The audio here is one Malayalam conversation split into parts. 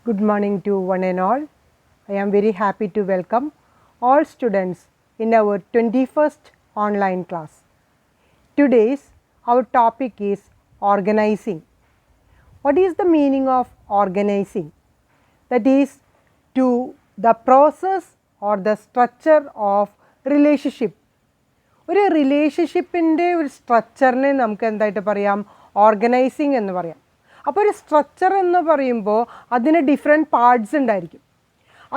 Good morning to one and all. I am very happy to welcome all students in our 21st online class. Today's our topic is organizing. What is the meaning of organizing? That is to the process or the structure of relationship. ഒരു റിലേഷൻഷിപ്പിൻ്റെ ഒരു സ്ട്രക്ചറിനെ നമുക്ക് എന്തായിട്ട് പറയാം, ഓർഗനൈസിങ് എന്ന് പറയാം. അപ്പോൾ ഒരു സ്ട്രക്ചർ എന്ന് പറയുമ്പോൾ അതിന് ഡിഫറെൻറ്റ് പാർട്സ് ഉണ്ടായിരിക്കും.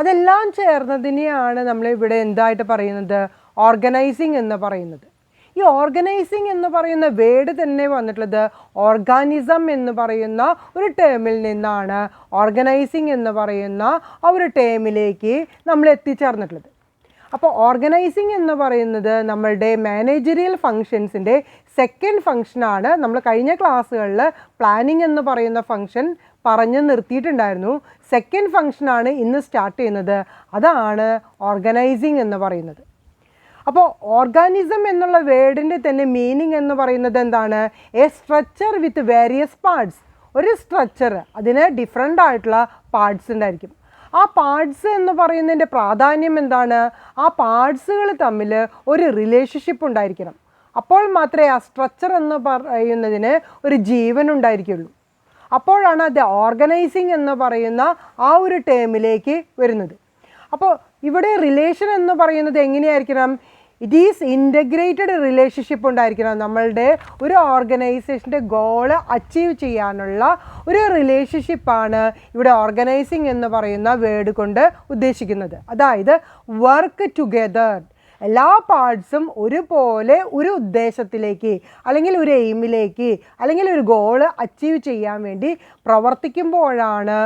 അതെല്ലാം ചേർന്നതിനെയാണ് നമ്മളിവിടെ എന്തായിട്ട് പറയുന്നത്, ഓർഗനൈസിങ് എന്ന് പറയുന്നത്. ഈ ഓർഗനൈസിങ് എന്ന് പറയുന്ന വേർഡ് തന്നെ വന്നിട്ടുള്ളത് ഓർഗാനിസം എന്ന് പറയുന്ന ഒരു ടേമിൽ നിന്നാണ് ഓർഗനൈസിങ് എന്ന് പറയുന്ന ആ ഒരു ടേമിലേക്ക് നമ്മൾ എത്തിച്ചേർന്നിട്ടുള്ളത്. അപ്പോൾ ഓർഗനൈസിങ് എന്ന് പറയുന്നത് നമ്മളുടെ മാനേജറിയൽ ഫങ്ഷൻസിൻ്റെ സെക്കൻഡ് ഫങ്ഷനാണ്. നമ്മൾ കഴിഞ്ഞ ക്ലാസ്സുകളിൽ പ്ലാനിങ് എന്ന് പറയുന്ന ഫങ്ഷൻ പറഞ്ഞ് നിർത്തിയിട്ടുണ്ടായിരുന്നു. സെക്കൻഡ് ഫങ്ഷനാണ് ഇന്ന് സ്റ്റാർട്ട് ചെയ്യുന്നത്. അതാണ് ഓർഗനൈസിങ് എന്ന് പറയുന്നത്. അപ്പോൾ ഓർഗാനിസം എന്നുള്ള വേർഡിൻ്റെ തന്നെ മീനിങ് എന്ന് പറയുന്നത് എന്താണ്, A structure with various parts. ഒരു സ്ട്രക്ചർ അതിന് ഡിഫറെൻ്റ് ആയിട്ടുള്ള പാർട്സ് ഉണ്ടായിരിക്കും. ആ പാർട്സ് എന്ന് പറയുന്നതിൻ്റെ പ്രാധാന്യം എന്താണ്, ആ പാർട്സുകൾ തമ്മിൽ ഒരു റിലേഷൻഷിപ്പ് ഉണ്ടായിരിക്കണം. അപ്പോൾ മാത്രമേ ആ സ്ട്രക്ചർ എന്ന് പറയുന്നതിന് ഒരു ജീവൻ ഉണ്ടായിരിക്കുള്ളൂ. അപ്പോഴാണ് അത് ഓർഗനൈസിങ് എന്ന് പറയുന്ന ആ ഒരു ടേമിലേക്ക് വരുന്നത്. അപ്പോൾ ഇവിടെ റിലേഷൻ എന്ന് പറയുന്നത് എങ്ങനെയായിരിക്കണം, ഇറ്റ് ഈസ് ഇൻ്റഗ്രേറ്റഡ് റിലേഷൻഷിപ്പ് ഉണ്ടായിരിക്കണം. നമ്മളുടെ ഒരു ഓർഗനൈസേഷൻ്റെ ഗോള് അച്ചീവ് ചെയ്യാനുള്ള ഒരു റിലേഷൻഷിപ്പാണ് ഇവിടെ ഓർഗനൈസിങ് എന്ന് പറയുന്ന വേർഡ് കൊണ്ട് ഉദ്ദേശിക്കുന്നത്. അതായത് വർക്ക് ടുഗെദർ, എല്ലാ പാർട്സും ഒരുപോലെ ഒരു ഉദ്ദേശത്തിലേക്ക് അല്ലെങ്കിൽ ഒരു എയിമിലേക്ക് അല്ലെങ്കിൽ ഒരു ഗോള് അച്ചീവ് ചെയ്യാൻ വേണ്ടി പ്രവർത്തിക്കുമ്പോഴാണ്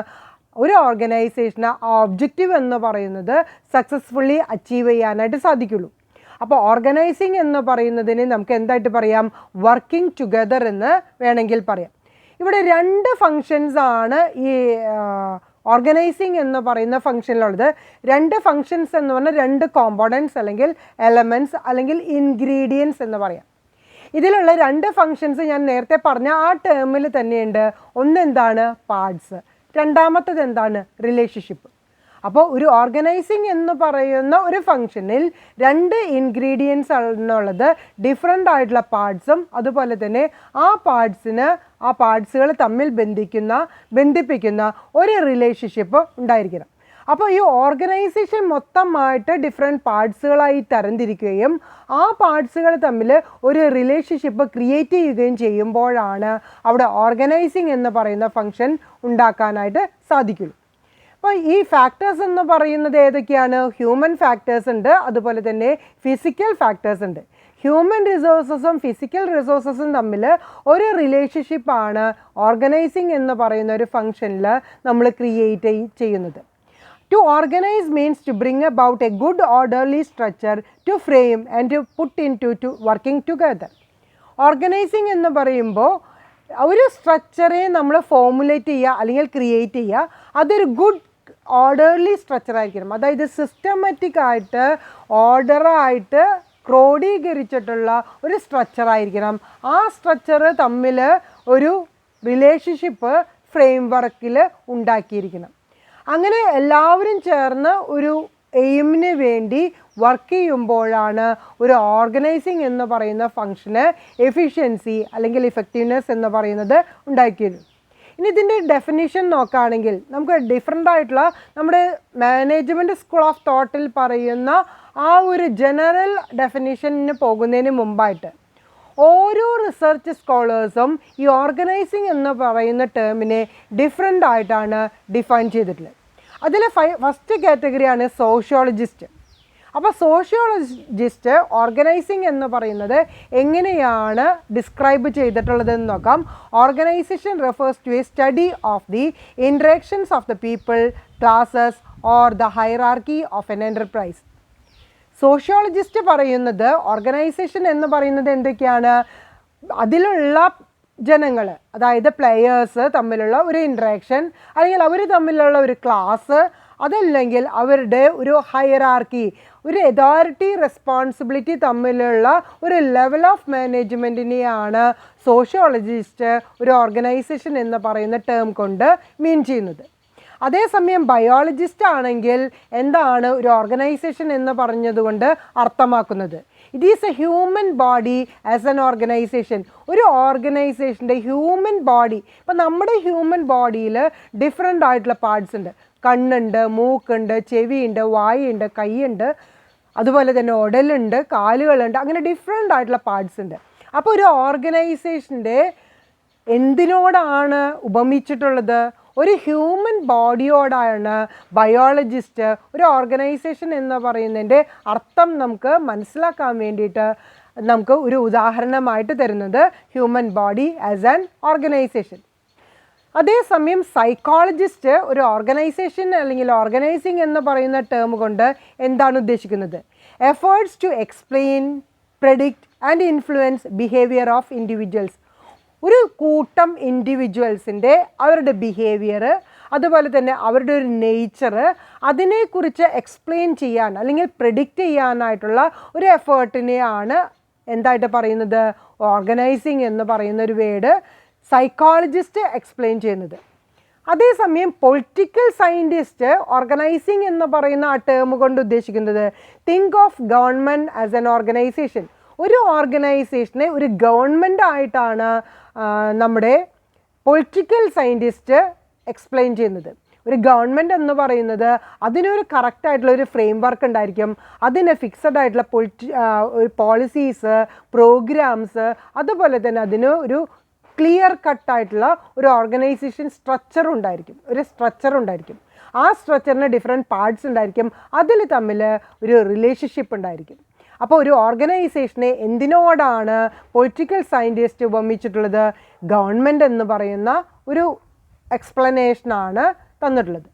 ഒരു ഓർഗനൈസേഷന് ആ ഒബ്ജക്റ്റീവ് എന്ന് പറയുന്നത് സക്സസ്ഫുള്ളി അച്ചീവ് ചെയ്യാനായിട്ട് സാധിക്കുള്ളൂ. അപ്പോൾ ഓർഗനൈസിങ് എന്ന് പറയുന്നതിന് നമുക്ക് എന്തായിട്ട് പറയാം, വർക്കിംഗ് ടുഗദർ എന്ന് വേണമെങ്കിൽ പറയാം. ഇവിടെ രണ്ട് ഫങ്ഷൻസ് ആണ് ഈ ഓർഗനൈസിങ് എന്ന് പറയുന്ന ഫങ്ഷനിലുള്ളത്. രണ്ട് ഫങ്ഷൻസ് എന്ന് പറഞ്ഞാൽ രണ്ട് കോമ്പോണൻറ്റ്സ് അല്ലെങ്കിൽ എലമെൻറ്റ്സ് അല്ലെങ്കിൽ ഇൻഗ്രീഡിയൻസ് എന്ന് പറയാം. ഇതിലുള്ള രണ്ട് ഫങ്ഷൻസ് ഞാൻ നേരത്തെ പറഞ്ഞ ആ ടേമിൽ തന്നെയുണ്ട്. ഒന്നെന്താണ്, പാർട്സ്. രണ്ടാമത്തത് എന്താണ്, റിലേഷൻഷിപ്പ്. അപ്പോൾ ഒരു ഓർഗനൈസിങ് എന്ന് പറയുന്ന ഒരു ഫങ്ഷനിൽ രണ്ട് ഇൻഗ്രീഡിയൻസ് എന്നുള്ളത് ഡിഫറെൻ്റ് ആയിട്ടുള്ള പാർട്സും അതുപോലെ തന്നെ ആ പാർട്സുകൾ തമ്മിൽ ബന്ധിപ്പിക്കുന്ന ഒരു റിലേഷൻഷിപ്പ് ഉണ്ടായിരിക്കണം. അപ്പോൾ ഈ ഓർഗനൈസേഷൻ മൊത്തമായിട്ട് ഡിഫറെൻറ്റ് പാർട്സുകളായി തരംതിരിക്കുകയും ആ പാർട്സുകൾ തമ്മിൽ ഒരു റിലേഷൻഷിപ്പ് ക്രിയേറ്റ് ചെയ്യുകയും ചെയ്യുമ്പോഴാണ് അവിടെ ഓർഗനൈസിങ് എന്ന് പറയുന്ന ഫങ്ഷൻ ഉണ്ടാക്കാനായിട്ട് സാധിക്കുള്ളൂ. അപ്പോൾ ഈ ഫാക്ടേഴ്സ് എന്ന് പറയുന്നത് ഏതൊക്കെയാണ്, ഹ്യൂമൻ ഫാക്ടേഴ്സ് ഉണ്ട്, അതുപോലെ തന്നെ ഫിസിക്കൽ ഫാക്ടേഴ്സ് ഉണ്ട്. ഹ്യൂമൻ റിസോഴ്സസും ഫിസിക്കൽ റിസോഴ്സസും തമ്മിൽ ഒരു റിലേഷൻഷിപ്പാണ് ഓർഗനൈസിങ് എന്ന് പറയുന്ന ഒരു ഫങ്ഷനിൽ നമ്മൾ ക്രിയേറ്റ് ചെയ്യുന്നത്. To organize means to bring about a good orderly structure to frame and to put into working together. Organising എന്ന് പറയുമ്പോൾ ഒരു സ്ട്രക്ചറെ നമ്മൾ ഫോർമുലേറ്റ് ചെയ്യുക അല്ലെങ്കിൽ ക്രിയേറ്റ് ചെയ്യുക, അതൊരു ഗുഡ് ഓർഡർലി സ്ട്രക്ചർ ആയിരിക്കണം. അതായത് സിസ്റ്റമാറ്റിക് ആയിട്ട് ഓർഡറായിട്ട് ക്രോഡീകരിച്ചിട്ടുള്ള ഒരു സ്ട്രക്ചർ ആയിരിക്കണം. ആ സ്ട്രക്ചർ തമ്മിൽ ഒരു റിലേഷൻഷിപ്പ് ഫ്രെയിം വർക്കിൽ ഉണ്ടാക്കിയിരിക്കണം. അങ്ങനെ എല്ലാവരും ചേർന്ന് ഒരു എയിമിന് വേണ്ടി വർക്ക് ചെയ്യുമ്പോഴാണ് ഒരു ഓർഗനൈസിങ് എന്ന് പറയുന്ന ഫങ്ഷന് എഫിഷ്യൻസി അല്ലെങ്കിൽ ഇഫക്റ്റീവ്നെസ് എന്ന് പറയുന്നത് ഉണ്ടാക്കിയത്. ഇനി ഇതിൻ്റെ ഡെഫിനിഷൻ നോക്കുകയാണെങ്കിൽ നമുക്ക് ഡിഫറെൻ്റ് ആയിട്ടുള്ള നമ്മുടെ മാനേജ്മെൻറ്റ് സ്കൂൾ ഓഫ് തോട്ടിൽ പറയുന്ന ആ ഒരു ജനറൽ ഡെഫിനിഷന് പോകുന്നതിന് മുമ്പായിട്ട് ഓരോ റിസർച്ച് സ്കോളേഴ്സും ഈ ഓർഗനൈസിങ് എന്ന് പറയുന്ന ടേമിനെ ഡിഫറെൻ്റ് ആയിട്ടാണ് ഡിഫൈൻ ചെയ്തിട്ടുള്ളത്. അതിൽ ഫസ്റ്റ് കാറ്റഗറിയാണ് സോഷ്യോളജിസ്റ്റ്. അപ്പോൾ സോഷ്യോളജിസ്റ്റ് ഓർഗനൈസിങ് എന്ന് പറയുന്നത് എങ്ങനെയാണ് ഡിസ്ക്രൈബ് ചെയ്തിട്ടുള്ളതെന്ന് നോക്കാം. Organisation refers to a study of the interactions of the people, classes or the hierarchy of an enterprise. Sociologist പറയുന്നത് ഓർഗനൈസേഷൻ എന്ന് പറയുന്നത് എന്തൊക്കെയാണ്, അതിലുള്ള ജനങ്ങൾ, അതായത് പ്ലെയേഴ്സ് തമ്മിലുള്ള ഒരു ഇൻട്രാക്ഷൻ അല്ലെങ്കിൽ അവർ തമ്മിലുള്ള ഒരു ക്ലാസ്, അതല്ലെങ്കിൽ അവരുടെ ഒരു ഹൈറാർക്കി, ഒരു അതോറിറ്റി റെസ്പോൺസിബിലിറ്റി തമ്മിലുള്ള ഒരു ലെവൽ ഓഫ് മാനേജ്മെൻറ്റിനെയാണ് സോഷ്യോളജിസ്റ്റ് ഒരു ഓർഗനൈസേഷൻ എന്ന് പറയുന്ന ടേം കൊണ്ട് മീൻ ചെയ്യുന്നത്. അതേസമയം ബയോളജിസ്റ്റ് ആണെങ്കിൽ എന്താണ് ഒരു ഓർഗനൈസേഷൻ എന്ന് പറഞ്ഞതുകൊണ്ട് അർത്ഥമാക്കുന്നത്? It is A human body as an organisation. ഒരു ഓർഗനൈസേഷൻ്റെ ഹ്യൂമൻ ബോഡി, ഇപ്പം നമ്മുടെ ഹ്യൂമൻ ബോഡിയിൽ ഡിഫറെൻ്റ് ആയിട്ടുള്ള പാർട്സ് ഉണ്ട്. കണ്ണുണ്ട്, മൂക്കുണ്ട്, ചെവിയുണ്ട്, വായുണ്ട്, കൈയുണ്ട്, അതുപോലെ തന്നെ ഉടലുണ്ട്, കാലുകളുണ്ട്, അങ്ങനെ ഡിഫറെൻ്റ് ആയിട്ടുള്ള പാർട്സ് ഉണ്ട്. അപ്പോൾ ഒരു ഓർഗനൈസേഷൻ്റെ എന്തിനോടാണ് ഉപമിച്ചിട്ടുള്ളത്? ഒരു ഹ്യൂമൻ ബോഡിയോടാണ് ബയോളജിസ്റ്റ് ഒരു ഓർഗനൈസേഷൻ എന്ന് പറയുന്നതിൻ്റെ അർത്ഥം നമുക്ക് മനസ്സിലാക്കാൻ വേണ്ടിയിട്ട് നമുക്ക് ഒരു ഉദാഹരണമായിട്ട് തരുന്നത് human body as an organisation. അതേസമയം സൈക്കോളജിസ്റ്റ് ഒരു ഓർഗനൈസേഷൻ അല്ലെങ്കിൽ ഓർഗനൈസിങ് എന്ന് പറയുന്ന ടേം കൊണ്ട് എന്താണ് ഉദ്ദേശിക്കുന്നത്? Efforts to explain, predict and influence behaviour of individuals. ഒരു കൂട്ടം ഇൻഡിവിജ്വൽസിൻ്റെ അവരുടെ ബിഹേവിയർ, അതുപോലെ തന്നെ അവരുടെ ഒരു നേച്ചർ, അതിനെക്കുറിച്ച് എക്സ്പ്ലെയിൻ ചെയ്യാൻ അല്ലെങ്കിൽ പ്രെഡിക്റ്റ് ചെയ്യാനായിട്ടുള്ള ഒരു എഫേർട്ടിനെയാണ് എന്തായിട്ട് പറയുന്നത്? ഓർഗനൈസിങ് എന്ന് പറയുന്ന ഒരു വേർഡ് സൈക്കോളജിസ്റ്റ് എക്സ്പ്ലെയിൻ ചെയ്യുന്നത്. അതേസമയം പൊളിറ്റിക്കൽ സയൻറ്റിസ്റ്റ് ഓർഗനൈസിങ് എന്ന് പറയുന്ന ആ ടേം കൊണ്ട് ഉദ്ദേശിക്കുന്നത് think of government as an organisation. ഒരു ഓർഗനൈസേഷനെ ഒരു ഗവൺമെൻറ് ആയിട്ടാണ് നമ്മുടെ പൊളിറ്റിക്കൽ സയൻറ്റിസ്റ്റ് എക്സ്പ്ലെയിൻ ചെയ്യുന്നത്. ഒരു ഗവൺമെൻറ് എന്ന് പറയുന്നത് അതിനൊരു കറക്റ്റായിട്ടുള്ള ഒരു ഫ്രെയിം വർക്ക് ഉണ്ടായിരിക്കും, അതിന് ഫിക്സഡ് ആയിട്ടുള്ള പോളിസീസ്, പ്രോഗ്രാംസ്, അതുപോലെ തന്നെ അതിന് ഒരു ക്ലിയർ കട്ടായിട്ടുള്ള ഒരു ഓർഗനൈസേഷൻ സ്ട്രക്ചർ ഉണ്ടായിരിക്കും. ആ സ്ട്രക്ചറിന് ഡിഫറെൻറ്റ് പാർട്സ് ഉണ്ടായിരിക്കും, അതിൽ തമ്മിൽ ഒരു റിലേഷൻഷിപ്പ് ഉണ്ടായിരിക്കും. അപ്പോൾ ഒരു ഓർഗനൈസേഷനെ എന്തിനോടാണ് പൊളിറ്റിക്കൽ സയൻറ്റിസ്റ്റ് ഉപമിച്ചിട്ടുള്ളത്? ഗവൺമെൻറ് എന്ന് പറയുന്ന ഒരു എക്സ്പ്ലനേഷനാണ് തന്നിട്ടുള്ളത്.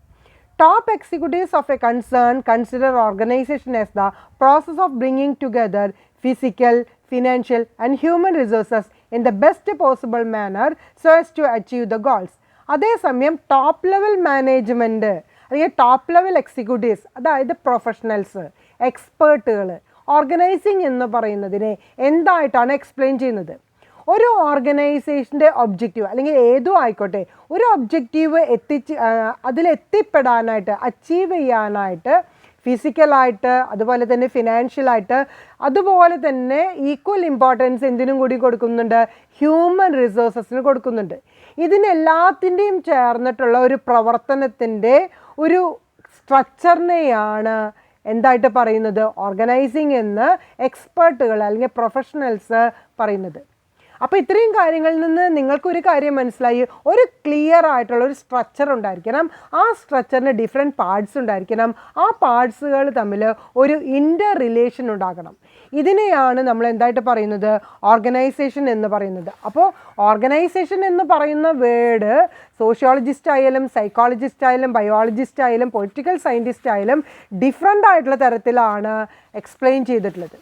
Top executives of a concern consider organization as the process of bringing together physical, financial and human resources in the best possible manner so as to achieve the goals. അതേസമയം ടോപ്പ് ലെവൽ മാനേജ്മെൻറ്റ് അല്ലെങ്കിൽ ടോപ്പ് ലെവൽ എക്സിക്യൂട്ടീവ്സ്, അതായത് പ്രൊഫഷണൽസ്, എക്സ്പേർട്ടുകൾ, ഓർഗനൈസിങ് എന്ന് പറയുന്നതിനെ എന്തായിട്ടാണ് എക്സ്പ്ലെയിൻ ചെയ്യുന്നത്? ഒരു ഓർഗനൈസേഷൻ്റെ ഒബ്ജക്റ്റീവ് അല്ലെങ്കിൽ ഏതും ആയിക്കോട്ടെ, ഒരു ഒബ്ജക്റ്റീവ് അതിലെത്തിപ്പെടാനായിട്ട്, അച്ചീവ് ചെയ്യാനായിട്ട് ഫിസിക്കലായിട്ട്, അതുപോലെ തന്നെ ഫിനാൻഷ്യലായിട്ട്, അതുപോലെ തന്നെ ഈക്വൽ ഇമ്പോർട്ടൻസ് എന്തിനും കൂടി കൊടുക്കുന്നുണ്ട്? ഹ്യൂമൻ റിസോഴ്സസിന് കൊടുക്കുന്നുണ്ട്. ഇതിനെല്ലാത്തിൻ്റെയും ചേർന്നിട്ടുള്ള ഒരു പ്രവർത്തനത്തിൻ്റെ ഒരു സ്ട്രക്ചറിനെയാണ് എന്തായിട്ട് പറയുന്നത്? ഓർഗനൈസിങ് എന്ന് എക്സ്പേർട്ടുകൾ അല്ലെങ്കിൽ പ്രൊഫഷണൽസ് പറയുന്നത്. അപ്പോൾ ഇത്രയും കാര്യങ്ങളിൽ നിന്ന് നിങ്ങൾക്കൊരു കാര്യം മനസ്സിലായി, ഒരു ക്ലിയർ ആയിട്ടുള്ള ഒരു സ്ട്രക്ചർ ഉണ്ടായിരിക്കണം. ആ സ്ട്രക്ചറിന് ഡിഫറെൻറ്റ് പാർട്സ് ഉണ്ടായിരിക്കണം. ആ പാർട്സുകൾ തമ്മിൽ ഒരു ഇൻ്റർ റിലേഷൻ ഉണ്ടാകണം. ഇതിനെയാണ് നമ്മൾ എന്തായിട്ട് പറയുന്നത്? ഓർഗനൈസേഷൻ എന്ന് പറയുന്നത്. അപ്പോൾ ഓർഗനൈസേഷൻ എന്ന് പറയുന്ന വേർഡ് സോഷ്യോളജിസ്റ്റ് ആയാലും സൈക്കോളജിസ്റ്റ് ആയാലും ബയോളജിസ്റ്റ് ആയാലും പൊളിറ്റിക്കൽ സയൻറ്റിസ്റ്റ് ആയാലും ഡിഫറെൻ്റ് ആയിട്ടുള്ള തരത്തിലാണ് എക്സ്പ്ലെയിൻ ചെയ്തിട്ടുള്ളത്.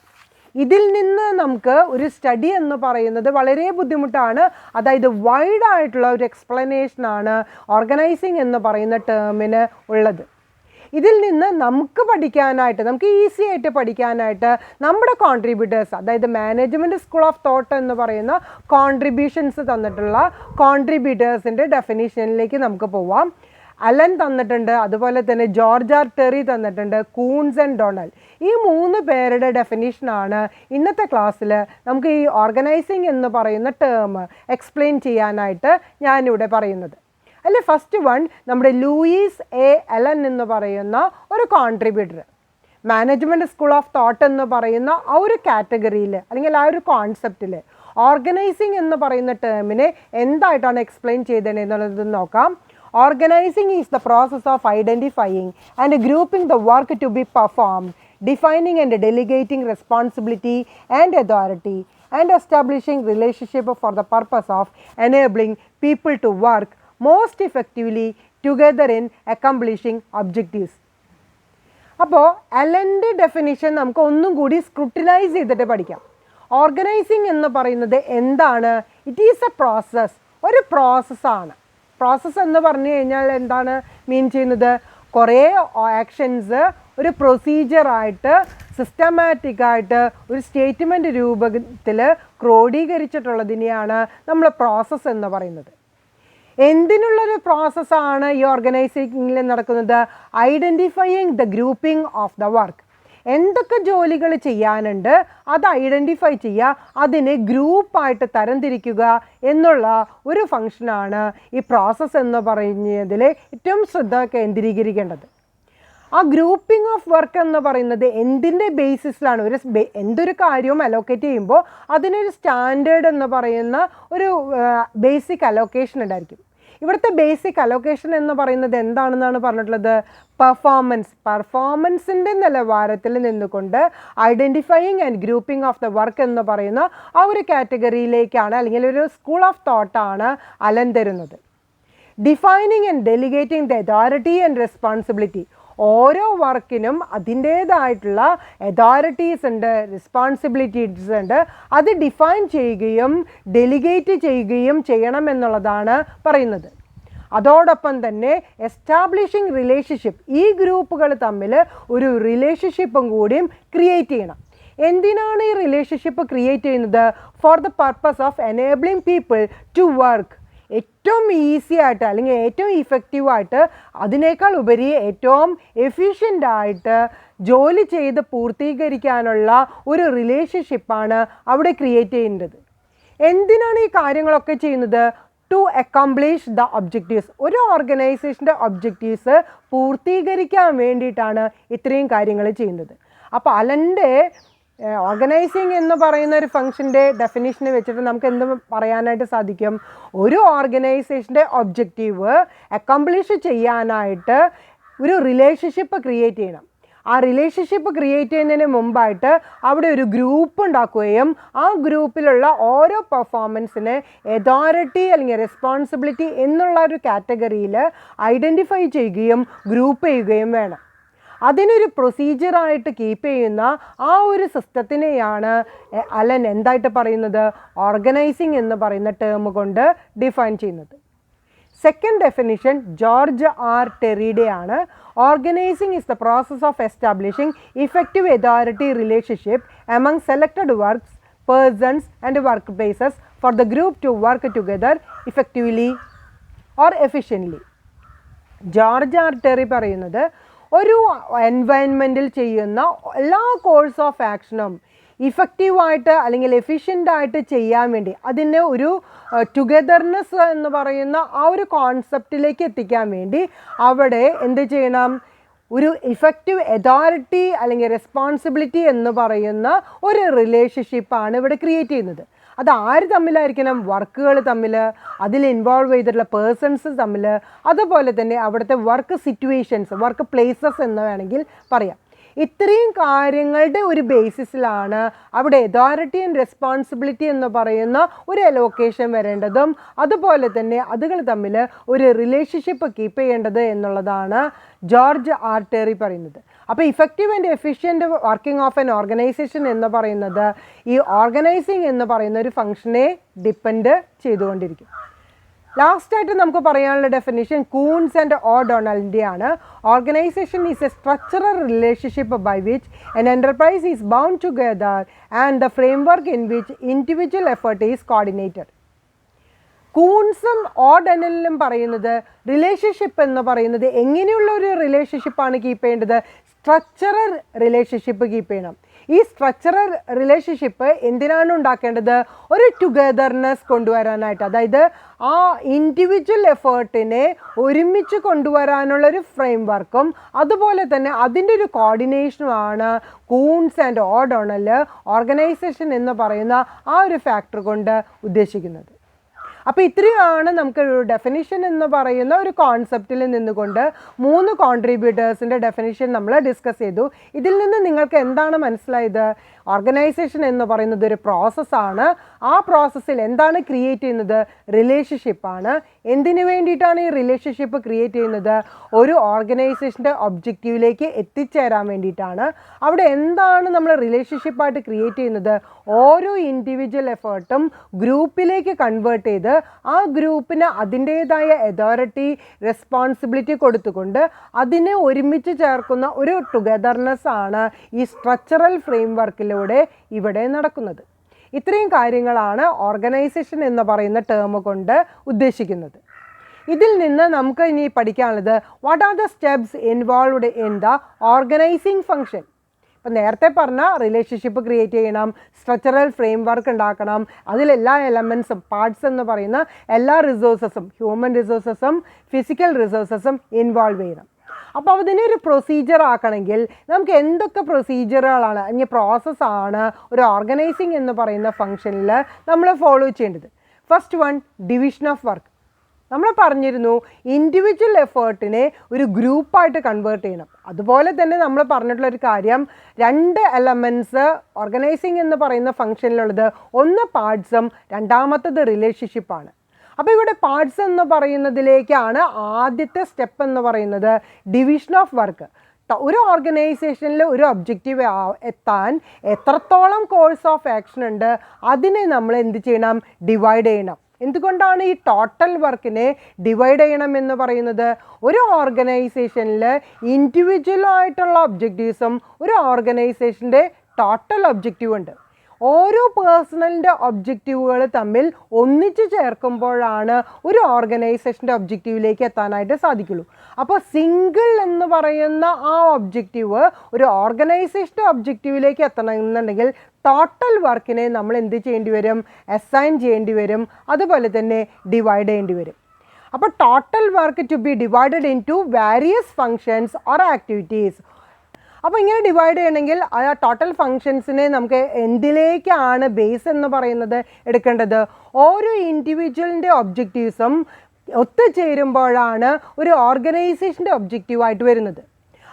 ഇതിൽ നിന്ന് നമുക്ക് ഒരു സ്റ്റഡി എന്ന് പറയുന്നത് വളരെ ബുദ്ധിമുട്ടാണ്. അതായത് വൈഡ് ആയിട്ടുള്ള ഒരു എക്സ്പ്ലനേഷനാണ് ഓർഗനൈസിങ് എന്ന് പറയുന്ന ടേമിന് ഉള്ളത്. ഇതിൽ നിന്ന് നമുക്ക് പഠിക്കാനായിട്ട്, നമുക്ക് ഈസി ആയിട്ട് പഠിക്കാനായിട്ട് നമ്മുടെ കോൺട്രിബ്യൂട്ടേഴ്സ്, അതായത് മാനേജ്മെൻറ്റ് സ്കൂൾ ഓഫ് തോട്ട് എന്ന് പറയുന്ന കോൺട്രിബ്യൂഷൻസ് തന്നിട്ടുള്ള കോൺട്രിബ്യൂട്ടേഴ്സിൻ്റെ ഡെഫിനിഷനിലേക്ക് നമുക്ക് പോവാം. അലൻ തന്നിട്ടുണ്ട്, അതുപോലെ തന്നെ ജോർജ് ആർ ടെറി തന്നിട്ടുണ്ട്, കൂൺസ് ആൻഡ് ഡൊണാൾഡ്. ഈ 3 പേരുടെ ഡെഫിനിഷനാണ് ഇന്നത്തെ ക്ലാസ്സിൽ നമുക്ക് ഈ ഓർഗനൈസിങ് എന്ന് പറയുന്ന ടേം എക്സ്പ്ലെയിൻ ചെയ്യാനായിട്ട് ഞാനിവിടെ പറയുന്നത്. അല്ലെ, ഫസ്റ്റ് വൺ നമ്മുടെ ലൂയിസ് എ അലൻ എന്ന് പറയുന്ന ഒരു contributor management school of thought എന്ന് പറയുന്ന ആ ഒരു കാറ്റഗറിയിൽ അല്ലെങ്കിൽ ആ ഒരു കോൺസെപ്റ്റിൽ ഓർഗനൈസിങ് എന്ന് പറയുന്ന ടേമിനെ എന്തായിട്ടാണ് എക്സ്പ്ലെയിൻ ചെയ്തതെന്നുള്ളത് നോക്കാം. Organizing is the process of identifying and grouping the work to be performed, defining and delegating responsibility and authority, and establishing relationship for the purpose of enabling people to work most effectively together in accomplishing objectives. അപ്പോൾ അലൻ്റെ ഡെഫിനിഷൻ നമുക്ക് ഒന്നും കൂടി സ്ക്രൂട്ടിനൈസ് ചെയ്തിട്ട് പഠിക്കാം. ഓർഗനൈസിങ് എന്ന് പറയുന്നത് എന്താണ്? ഇറ്റ് ഈസ് എ പ്രോസസ്, ഒരു പ്രോസസ്സാണ്. പ്രോസസ്സ് എന്ന് പറഞ്ഞു കഴിഞ്ഞാൽ എന്താണ് മീൻ ചെയ്യുന്നത്? കുറേ ആക്ഷൻസ് ഒരു പ്രൊസീജിയറായിട്ട് സിസ്റ്റമാറ്റിക്കായിട്ട് ഒരു സ്റ്റേറ്റ്മെൻറ്റ് രൂപത്തിൽ ക്രോഡീകരിച്ചിട്ടുള്ളതിനെയാണ് നമ്മൾ പ്രോസസ്സ് എന്ന് പറയുന്നത്. എന്തിനുള്ളൊരു പ്രോസസ്സാണ് ഈ ഓർഗനൈസിങ്ങിൽ നടക്കുന്നത്? Identifying the grouping of the work. എന്തൊക്കെ ജോലികൾ ചെയ്യാനുണ്ട് അത് ഐഡൻറ്റിഫൈ ചെയ്യുക, അതിനെ ഗ്രൂപ്പായിട്ട് തരംതിരിക്കുക എന്നുള്ള ഒരു ഫങ്ഷനാണ് ഈ പ്രോസസ്സ് എന്ന് പറയുന്നതിൽ ഏറ്റവും ശ്രദ്ധ കേന്ദ്രീകരിക്കേണ്ടത്. ആ ഗ്രൂപ്പിംഗ് ഓഫ് വർക്ക് എന്ന് പറയുന്നത് എന്തിൻ്റെ ബേസിസിലാണ്? എന്തൊരു കാര്യവും അലോക്കേറ്റ് ചെയ്യുമ്പോൾ അതിനൊരു സ്റ്റാൻഡേർഡ് എന്ന് പറയുന്ന ഒരു ബേസിക് അലോക്കേഷൻ ഉണ്ടായിരിക്കും. ഇവിടുത്തെ ബേസിക് അലോക്കേഷൻ എന്ന് പറയുന്നത് എന്താണെന്നാണ് പറഞ്ഞിട്ടുള്ളത്? പെർഫോമൻസിൻ്റെ നിലവാരത്തിൽ നിന്നുകൊണ്ട് identifying and grouping of the work എന്ന് പറയുന്ന ആ ഒരു കാറ്റഗറിയിലേക്കാണ്, അല്ലെങ്കിൽ ഒരു സ്കൂൾ ഓഫ് തോട്ടാണ് അലൻ തരുന്നത്. Defining and delegating the authority and responsibility. ഓരോ വർക്കിനും അതിൻ്റേതായിട്ടുള്ള അതോറിറ്റീസ് ഉണ്ട്, റെസ്പോൺസിബിലിറ്റീസ് ഉണ്ട്. അത് ഡിഫൈൻ ചെയ്യുകയും ഡെലിഗേറ്റ് ചെയ്യുകയും ചെയ്യണം എന്നുള്ളതാണ് പറയുന്നത്. അതോടൊപ്പം തന്നെ എസ്റ്റാബ്ലിഷിംഗ് റിലേഷൻഷിപ്പ്, ഈ ഗ്രൂപ്പുകൾ തമ്മിൽ ഒരു റിലേഷൻഷിപ്പും കൂടിയും ക്രിയേറ്റ് ചെയ്യണം. എന്തിനാണ് ഈ റിലേഷൻഷിപ്പ് ക്രിയേറ്റ് ചെയ്യുന്നത്? For the purpose of enabling people to work. ഏറ്റവും ഈസി ആയിട്ട് അല്ലെങ്കിൽ ഏറ്റവും ഇഫക്റ്റീവായിട്ട്, അതിനേക്കാൾ ഉപരി ഏറ്റവും എഫിഷ്യൻ്റായിട്ട് ജോലി ചെയ്ത് പൂർത്തീകരിക്കാനുള്ള ഒരു റിലേഷൻഷിപ്പാണ് അവിടെ ക്രിയേറ്റ് ചെയ്യേണ്ടത്. എന്തിനാണ് ഈ കാര്യങ്ങളൊക്കെ ചെയ്യുന്നത്? To accomplish the objectives. ഒരു ഓർഗനൈസേഷൻ്റെ ഒബ്ജക്റ്റീവ്സ് പൂർത്തീകരിക്കാൻ വേണ്ടിയിട്ടാണ് ഇത്രയും കാര്യങ്ങൾ ചെയ്യുന്നത്. അപ്പോൾ അലൻ്റെ ഓർഗനൈസിങ് എന്ന് പറയുന്ന ഒരു ഫംഗ്ഷൻ്റെ ഡെഫിനിഷനെ വെച്ചിട്ട് നമുക്ക് എന്ത് പറയാനായിട്ട് സാധിക്കും? ഒരു ഓർഗനൈസേഷൻ്റെ ഒബ്ജക്റ്റീവ് അക്കംപ്ലിഷ് ചെയ്യാനായിട്ട് ഒരു റിലേഷൻഷിപ്പ് ക്രിയേറ്റ് ചെയ്യണം. ആ റിലേഷൻഷിപ്പ് ക്രിയേറ്റ് ചെയ്യുന്നതിന് മുമ്പായിട്ട് അവിടെ ഒരു ഗ്രൂപ്പ് ഉണ്ടാക്കുകയും ആ ഗ്രൂപ്പിലുള്ള ഓരോ പെർഫോമൻസിനെ അതോറിറ്റി അല്ലെങ്കിൽ റെസ്പോൺസിബിലിറ്റി എന്നുള്ള ഒരു കാറ്റഗറിയിൽ ഐഡൻറ്റിഫൈ ചെയ്യുകയും ഗ്രൂപ്പ് ചെയ്യുകയും വേണം. അതിനൊരു പ്രൊസീജിയറായിട്ട് കീപ്പ് ചെയ്യുന്ന ആ ഒരു സിസ്റ്റത്തിനെയാണ് അലൻ എന്തായിട്ട് പറയുന്നത്? ഓർഗനൈസിങ് എന്ന് പറയുന്ന ടേം കൊണ്ട് ഡിഫൈൻ ചെയ്യുന്നത്. സെക്കൻഡ് ഡെഫിനിഷൻ ജോർജ് ആർ ടെറിയുടെ ആണ്. Organising is the process of establishing effective authority relationship among selected works, persons and work places for the group to work together effectively or efficiently. George R Terry പറയുന്നത് ഒരു എൻവയൺമെൻറ്റിൽ ചെയ്യുന്ന എല്ലാ കോഴ്സ് ഓഫ് ആക്ഷനും ഇഫക്റ്റീവായിട്ട് അല്ലെങ്കിൽ എഫിഷ്യൻ്റായിട്ട് ചെയ്യാൻ വേണ്ടി അതിനെ ഒരു ടുഗദർനെസ് എന്ന് പറയുന്ന ആ ഒരു കോൺസെപ്റ്റിലേക്ക് എത്തിക്കാൻ വേണ്ടി അവിടെ എന്ത് ചെയ്യണം? ഒരു ഇഫക്റ്റീവ് അതോറിറ്റി അല്ലെങ്കിൽ റെസ്പോൺസിബിലിറ്റി എന്ന് പറയുന്ന ഒരു റിലേഷൻഷിപ്പാണ് ഇവിടെ ക്രിയേറ്റ് ചെയ്യുന്നത്. അത് ആര് തമ്മിലായിരിക്കണം? വർക്കുകൾ തമ്മിൽ, അതിൽ ഇൻവോൾവ് ചെയ്തിട്ടുള്ള പേഴ്സൺസ് തമ്മിൽ, അതുപോലെ തന്നെ അവിടുത്തെ വർക്ക് സിറ്റുവേഷൻസ്, വർക്ക് പ്ലേസസ് എന്ന് വേണമെങ്കിൽ പറയാം. ഇത്രയും കാര്യങ്ങളുടെ ഒരു ബേസിസിലാണ് അവിടെ അതോറിറ്റി ആൻഡ് റെസ്പോൺസിബിലിറ്റി എന്ന് പറയുന്ന ഒരു അലോക്കേഷൻ വരേണ്ടതും അതുപോലെ തന്നെ അതുകൾ തമ്മിൽ ഒരു റിലേഷൻഷിപ്പ് കീപ്പ് ചെയ്യേണ്ടത് എന്നുള്ളതാണ് ജോർജ് ആർ ടെറി പറയുന്നത്. അപ്പോൾ effective and efficient working of an organisation എന്ന് പറയുന്നത് ഈ ഓർഗനൈസിങ് എന്ന് പറയുന്ന ഒരു ഫംഗ്ഷനെ ഡിപ്പെൻഡ് ചെയ്തുകൊണ്ടിരിക്കും. ലാസ്റ്റായിട്ട് നമുക്ക് പറയാനുള്ള ഡെഫിനിഷൻ കൂൺസ് ആൻഡ് ഓ'ഡൊണലിൻ്റെ ആണ്. Organisation is a structural relationship by which an enterprise is bound together and the framework in which individual effort is coordinated. കൂൺസും ഓ'ഡൊണലും പറയുന്നത് റിലേഷൻഷിപ്പ് എന്ന് പറയുന്നത് എങ്ങനെയുള്ള ഒരു റിലേഷൻഷിപ്പാണ് കീപ്പ് ചെയ്യേണ്ടത്? സ്ട്രക്ചറൽ റിലേഷൻഷിപ്പ് കീപ്പ് ചെയ്യണം. ഈ സ്ട്രക്ചറൽ റിലേഷൻഷിപ്പ് എന്തിനാണ് ഉണ്ടാക്കേണ്ടത്? ഒരു ടുഗദർനെസ് കൊണ്ടുവരാനായിട്ട്, അതായത് ആ ഇൻഡിവിജ്വൽ എഫേർട്ടിനെ ഒരുമിച്ച് കൊണ്ടുവരാനുള്ളൊരു ഫ്രെയിം വർക്കും അതുപോലെ തന്നെ അതിൻ്റെ ഒരു കോർഡിനേഷനുമാണ് കൂൺസ് ആൻഡ് ഓ'ഡൊണൽ ഓർഗനൈസേഷൻ എന്ന് പറയുന്ന ആ ഒരു ഫാക്ടർ കൊണ്ട് ഉദ്ദേശിക്കുന്നത്. അപ്പോൾ ഇത്രയാണ് നമുക്കൊരു ഡെഫിനിഷൻ എന്ന് പറയുന്ന ഒരു കോൺസെപ്റ്റിൽ നിന്നുകൊണ്ട് 3 കോൺട്രിബ്യൂട്ടേഴ്സിൻ്റെ ഡെഫിനിഷൻ നമ്മൾ ഡിസ്കസ് ചെയ്തു. ഇതിൽ നിന്ന് നിങ്ങൾക്ക് എന്താണ് മനസ്സിലായത്? ഓർഗനൈസേഷൻ എന്ന് പറയുന്നത് ഒരു പ്രോസസ്സാണ്. ആ പ്രോസസ്സിൽ എന്താണ് ക്രിയേറ്റ് ചെയ്യുന്നത്? റിലേഷൻഷിപ്പാണ്. എന്തിനു വേണ്ടിയിട്ടാണ് ഈ റിലേഷൻഷിപ്പ് ക്രിയേറ്റ് ചെയ്യുന്നത്? ഒരു ഓർഗനൈസേഷൻ്റെ ഒബ്ജക്റ്റീവിലേക്ക് എത്തിച്ചേരാൻ വേണ്ടിയിട്ടാണ്. അവിടെ എന്താണ് നമ്മൾ റിലേഷൻഷിപ്പായിട്ട് ക്രിയേറ്റ് ചെയ്യുന്നത്? ഓരോ ഇൻഡിവിജ്വൽ എഫേർട്ടും ഗ്രൂപ്പിലേക്ക് കൺവേർട്ട് ചെയ്ത് ആ ഗ്രൂപ്പിന് അതിൻ്റേതായ അതോറിറ്റി, റെസ്പോൺസിബിലിറ്റി കൊടുത്തുകൊണ്ട് അതിനെ ഒരുമിച്ച് ചേർക്കുന്ന ഒരു ടുഗദർനെസ് ആണ് ഈ സ്ട്രക്ചറൽ ഫ്രെയിം വർക്കിലൂടെ ഇവിടെ നടക്കുന്നത്. ഇത്രയും കാര്യങ്ങളാണ് ഓർഗനൈസേഷൻ എന്ന് പറയുന്ന ടേം കൊണ്ട് ഉദ്ദേശിക്കുന്നത്. ഇതിൽ നിന്ന് നമുക്ക് ഇനി പഠിക്കാനുള്ളത് what are the steps involved in the organising function. ഇപ്പം നേരത്തെ പറഞ്ഞ റിലേഷൻഷിപ്പ് ക്രിയേറ്റ് ചെയ്യണം, സ്ട്രക്ചറൽ ഫ്രെയിം വർക്ക് ഉണ്ടാക്കണം, അതിലെല്ലാ എലമെൻസും പാർട്സ് എന്ന് പറയുന്ന എല്ലാ റിസോഴ്സസും ഹ്യൂമൻ റിസോഴ്സസും ഫിസിക്കൽ റിസോഴ്സസും ഇൻവോൾവ് ചെയ്യണം. അപ്പോൾ അതിനൊരു പ്രൊസീജിയർ ആക്കണമെങ്കിൽ നമുക്ക് എന്തൊക്കെ പ്രൊസീജിയറുകളാണ് അല്ലെങ്കിൽ പ്രോസസ്സാണ് ഒരു ഓർഗനൈസിങ് എന്ന് പറയുന്ന ഫംഗ്ഷനിൽ നമ്മൾ ഫോളോ ചെയ്യേണ്ടത്. First one, division of work. നമ്മൾ പറഞ്ഞിരുന്നു ഇൻഡിവിജ്വൽ എഫേർട്ടിനെ ഒരു ഗ്രൂപ്പായിട്ട് കൺവേർട്ട് ചെയ്യണം. അതുപോലെ തന്നെ നമ്മൾ പറഞ്ഞിട്ടുള്ളൊരു കാര്യം, 2 എലമെൻറ്റ്സ് ഓർഗനൈസിങ് എന്ന് പറയുന്ന ഫംഗ്ഷനിലുള്ളത്, ഒന്ന് പാർട്സും രണ്ടാമത്തത് റിലേഷൻഷിപ്പാണ്. അപ്പോൾ ഇവിടെ പാർട്സ് എന്ന് പറയുന്നതിലേക്കാണ് ആദ്യത്തെ സ്റ്റെപ്പ് എന്ന് പറയുന്നത് ഡിവിഷൻ ഓഫ് വർക്ക്. ഒരു ഓർഗനൈസേഷനിൽ ഒരു ഒബ്ജക്റ്റീവ് എത്താൻ എത്രത്തോളം കോഴ്സ് ഓഫ് ആക്ഷൻ ഉണ്ട് അതിനെ നമ്മൾ എന്ത് ചെയ്യണം, ഡിവൈഡ് ചെയ്യണം. എന്തുകൊണ്ടാണ് ഈ ടോട്ടൽ വർക്കിനെ ഡിവൈഡ് ചെയ്യണം എന്ന് പറയുന്നത്? ഒരു ഓർഗനൈസേഷനിൽ ഇൻഡിവിജ്വലായിട്ടുള്ള ഒബ്ജക്റ്റീവ്സും ഒരു ഓർഗനൈസേഷൻ്റെ ടോട്ടൽ ഒബ്ജക്റ്റീവ് ഉണ്ട്. ഓരോ പേഴ്സണലിൻ്റെ ഒബ്ജക്റ്റീവുകൾ തമ്മിൽ ഒന്നിച്ച് ചേർക്കുമ്പോഴാണ് ഒരു ഓർഗനൈസേഷൻ്റെ ഒബ്ജക്റ്റീവിലേക്ക് എത്താനായിട്ട് സാധിക്കുള്ളൂ. അപ്പോൾ സിംഗിൾ എന്ന് പറയുന്ന ആ ഒബ്ജക്റ്റീവ് ഒരു ഓർഗനൈസേഷൻ്റെ ഒബ്ജക്റ്റീവിലേക്ക് എത്തണമെന്നുണ്ടെങ്കിൽ ടോട്ടൽ വർക്കിനെ നമ്മൾ എന്ത് ചെയ്യേണ്ടി വരും, അസൈൻ ചെയ്യേണ്ടി വരും, അതുപോലെ തന്നെ ഡിവൈഡ് ചെയ്യേണ്ടി വരും. അപ്പോൾ total work to be divided into various functions or activities. അപ്പോൾ ഇങ്ങനെ ഡിവൈഡ് ചെയ്യണമെങ്കിൽ ആ ടോട്ടൽ ഫങ്ഷൻസിനെ നമുക്ക് എന്തിലേക്കാണ് ബേസ് എന്ന് പറയുന്നത് എടുക്കേണ്ടത്? ഓരോ ഇൻഡിവിജ്വലിൻ്റെ ഒബ്ജക്റ്റീവ്സും ഒത്തുചേരുമ്പോഴാണ് ഒരു ഓർഗനൈസേഷൻ്റെ ഒബ്ജക്റ്റീവായിട്ട് വരുന്നത്.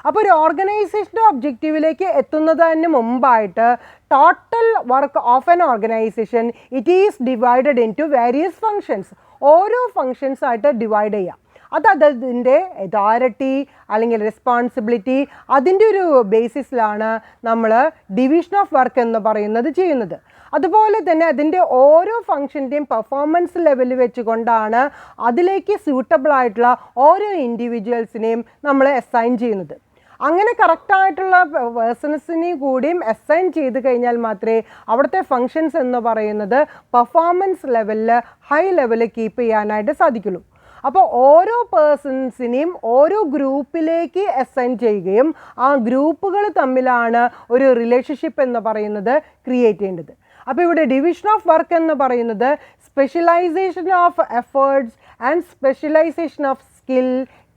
അപ്പോൾ ഒരു ഓർഗനൈസേഷൻ്റെ ഒബ്ജക്റ്റീവിലേക്ക് എത്തുന്നതിന് മുമ്പായിട്ട് total work of an organisation it is divided into various functions. ഓരോ ഫങ്ഷൻസ് ആയിട്ട് ഡിവൈഡ് ചെയ്യാം. അതതിൻ്റെ അതോറിറ്റി അല്ലെങ്കിൽ റെസ്പോൺസിബിലിറ്റി അതിൻ്റെ ഒരു ബേസിസിലാണ് നമ്മൾ ഡിവിഷൻ ഓഫ് വർക്ക് എന്ന് പറയുന്നത് ചെയ്യുന്നത്. അതുപോലെ തന്നെ അതിൻ്റെ ഓരോ ഫങ്ഷൻ്റെയും പെർഫോമൻസ് ലെവൽ വെച്ചുകൊണ്ടാണ് അതിലേക്ക് സ്യൂട്ടബിൾ ആയിട്ടുള്ള ഓരോ ഇൻഡിവിജ്വൽസിനെയും നമ്മൾ അസൈൻ ചെയ്യുന്നത്. അങ്ങനെ കറക്റ്റായിട്ടുള്ള പേഴ്സൺസിനെയും കൂടിയും അസൈൻ ചെയ്ത് കഴിഞ്ഞാൽ മാത്രമേ അവിടുത്തെ ഫങ്ഷൻസ് എന്ന് പറയുന്നത് പെർഫോമൻസ് ലെവലിൽ ഹൈ ലെവലിൽ കീപ്പ് ചെയ്യാനായിട്ട് സാധിക്കുള്ളൂ. അപ്പോൾ ഓരോ പേഴ്സൺസിനെയും ഓരോ ഗ്രൂപ്പിലേക്ക് അസൈൻ ചെയ്യുകയും ആ ഗ്രൂപ്പുകൾ തമ്മിലാണ് ഒരു റിലേഷൻഷിപ്പ് എന്ന് പറയുന്നത് ക്രിയേറ്റ് ചെയ്യേണ്ടത്. അപ്പോൾ ഇവിടെ ഡിവിഷൻ ഓഫ് വർക്ക് എന്ന് പറയുന്നത് specialisation of efforts and specialisation of skill,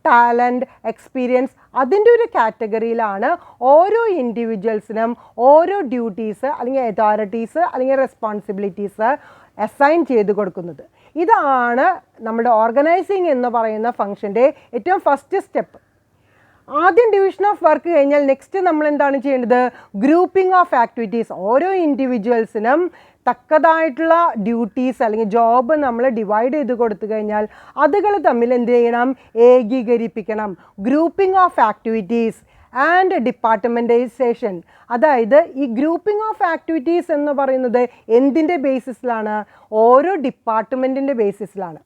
talent, experience അതിൻ്റെ ഒരു കാറ്റഗറിയിലാണ് ഓരോ ഇൻഡിവിജ്വൽസിനും ഓരോ ഡ്യൂട്ടീസ് അല്ലെങ്കിൽ അതോറിറ്റീസ് അല്ലെങ്കിൽ റെസ്പോൺസിബിലിറ്റീസ് അസൈൻ ചെയ്ത് കൊടുക്കുന്നത്. ഇതാണ് നമ്മുടെ ഓർഗനൈസിങ് എന്ന് പറയുന്ന ഫംഗ്ഷൻ്റെ ഏറ്റവും ഫസ്റ്റ് സ്റ്റെപ്പ്. ആദ്യം ഡിവിഷൻ ഓഫ് വർക്ക് കഴിഞ്ഞാൽ നെക്സ്റ്റ് നമ്മൾ എന്താണ് ചെയ്യേണ്ടത്? Grouping of activities. ഓരോ ഇൻഡിവിജ്വൽസിനും തക്കതായിട്ടുള്ള ഡ്യൂട്ടീസ് അല്ലെങ്കിൽ ജോബ് നമ്മൾ ഡിവൈഡ് ചെയ്ത് കൊടുത്തു കഴിഞ്ഞാൽ അതുകൾ തമ്മിൽ എന്ത് ചെയ്യണം? ഏകീകരിപ്പിക്കണം. Grouping of activities and departmentalisation. അതായത് ഈ ഗ്രൂപ്പിംഗ് ഓഫ് ആക്ടിവിറ്റീസ് എന്ന് പറയുന്നത് എന്തിൻ്റെ ബേസിസിലാണ്? ഓരോ ഡിപ്പാർട്ട്മെൻറ്റിൻ്റെ ബേസിസിലാണ്.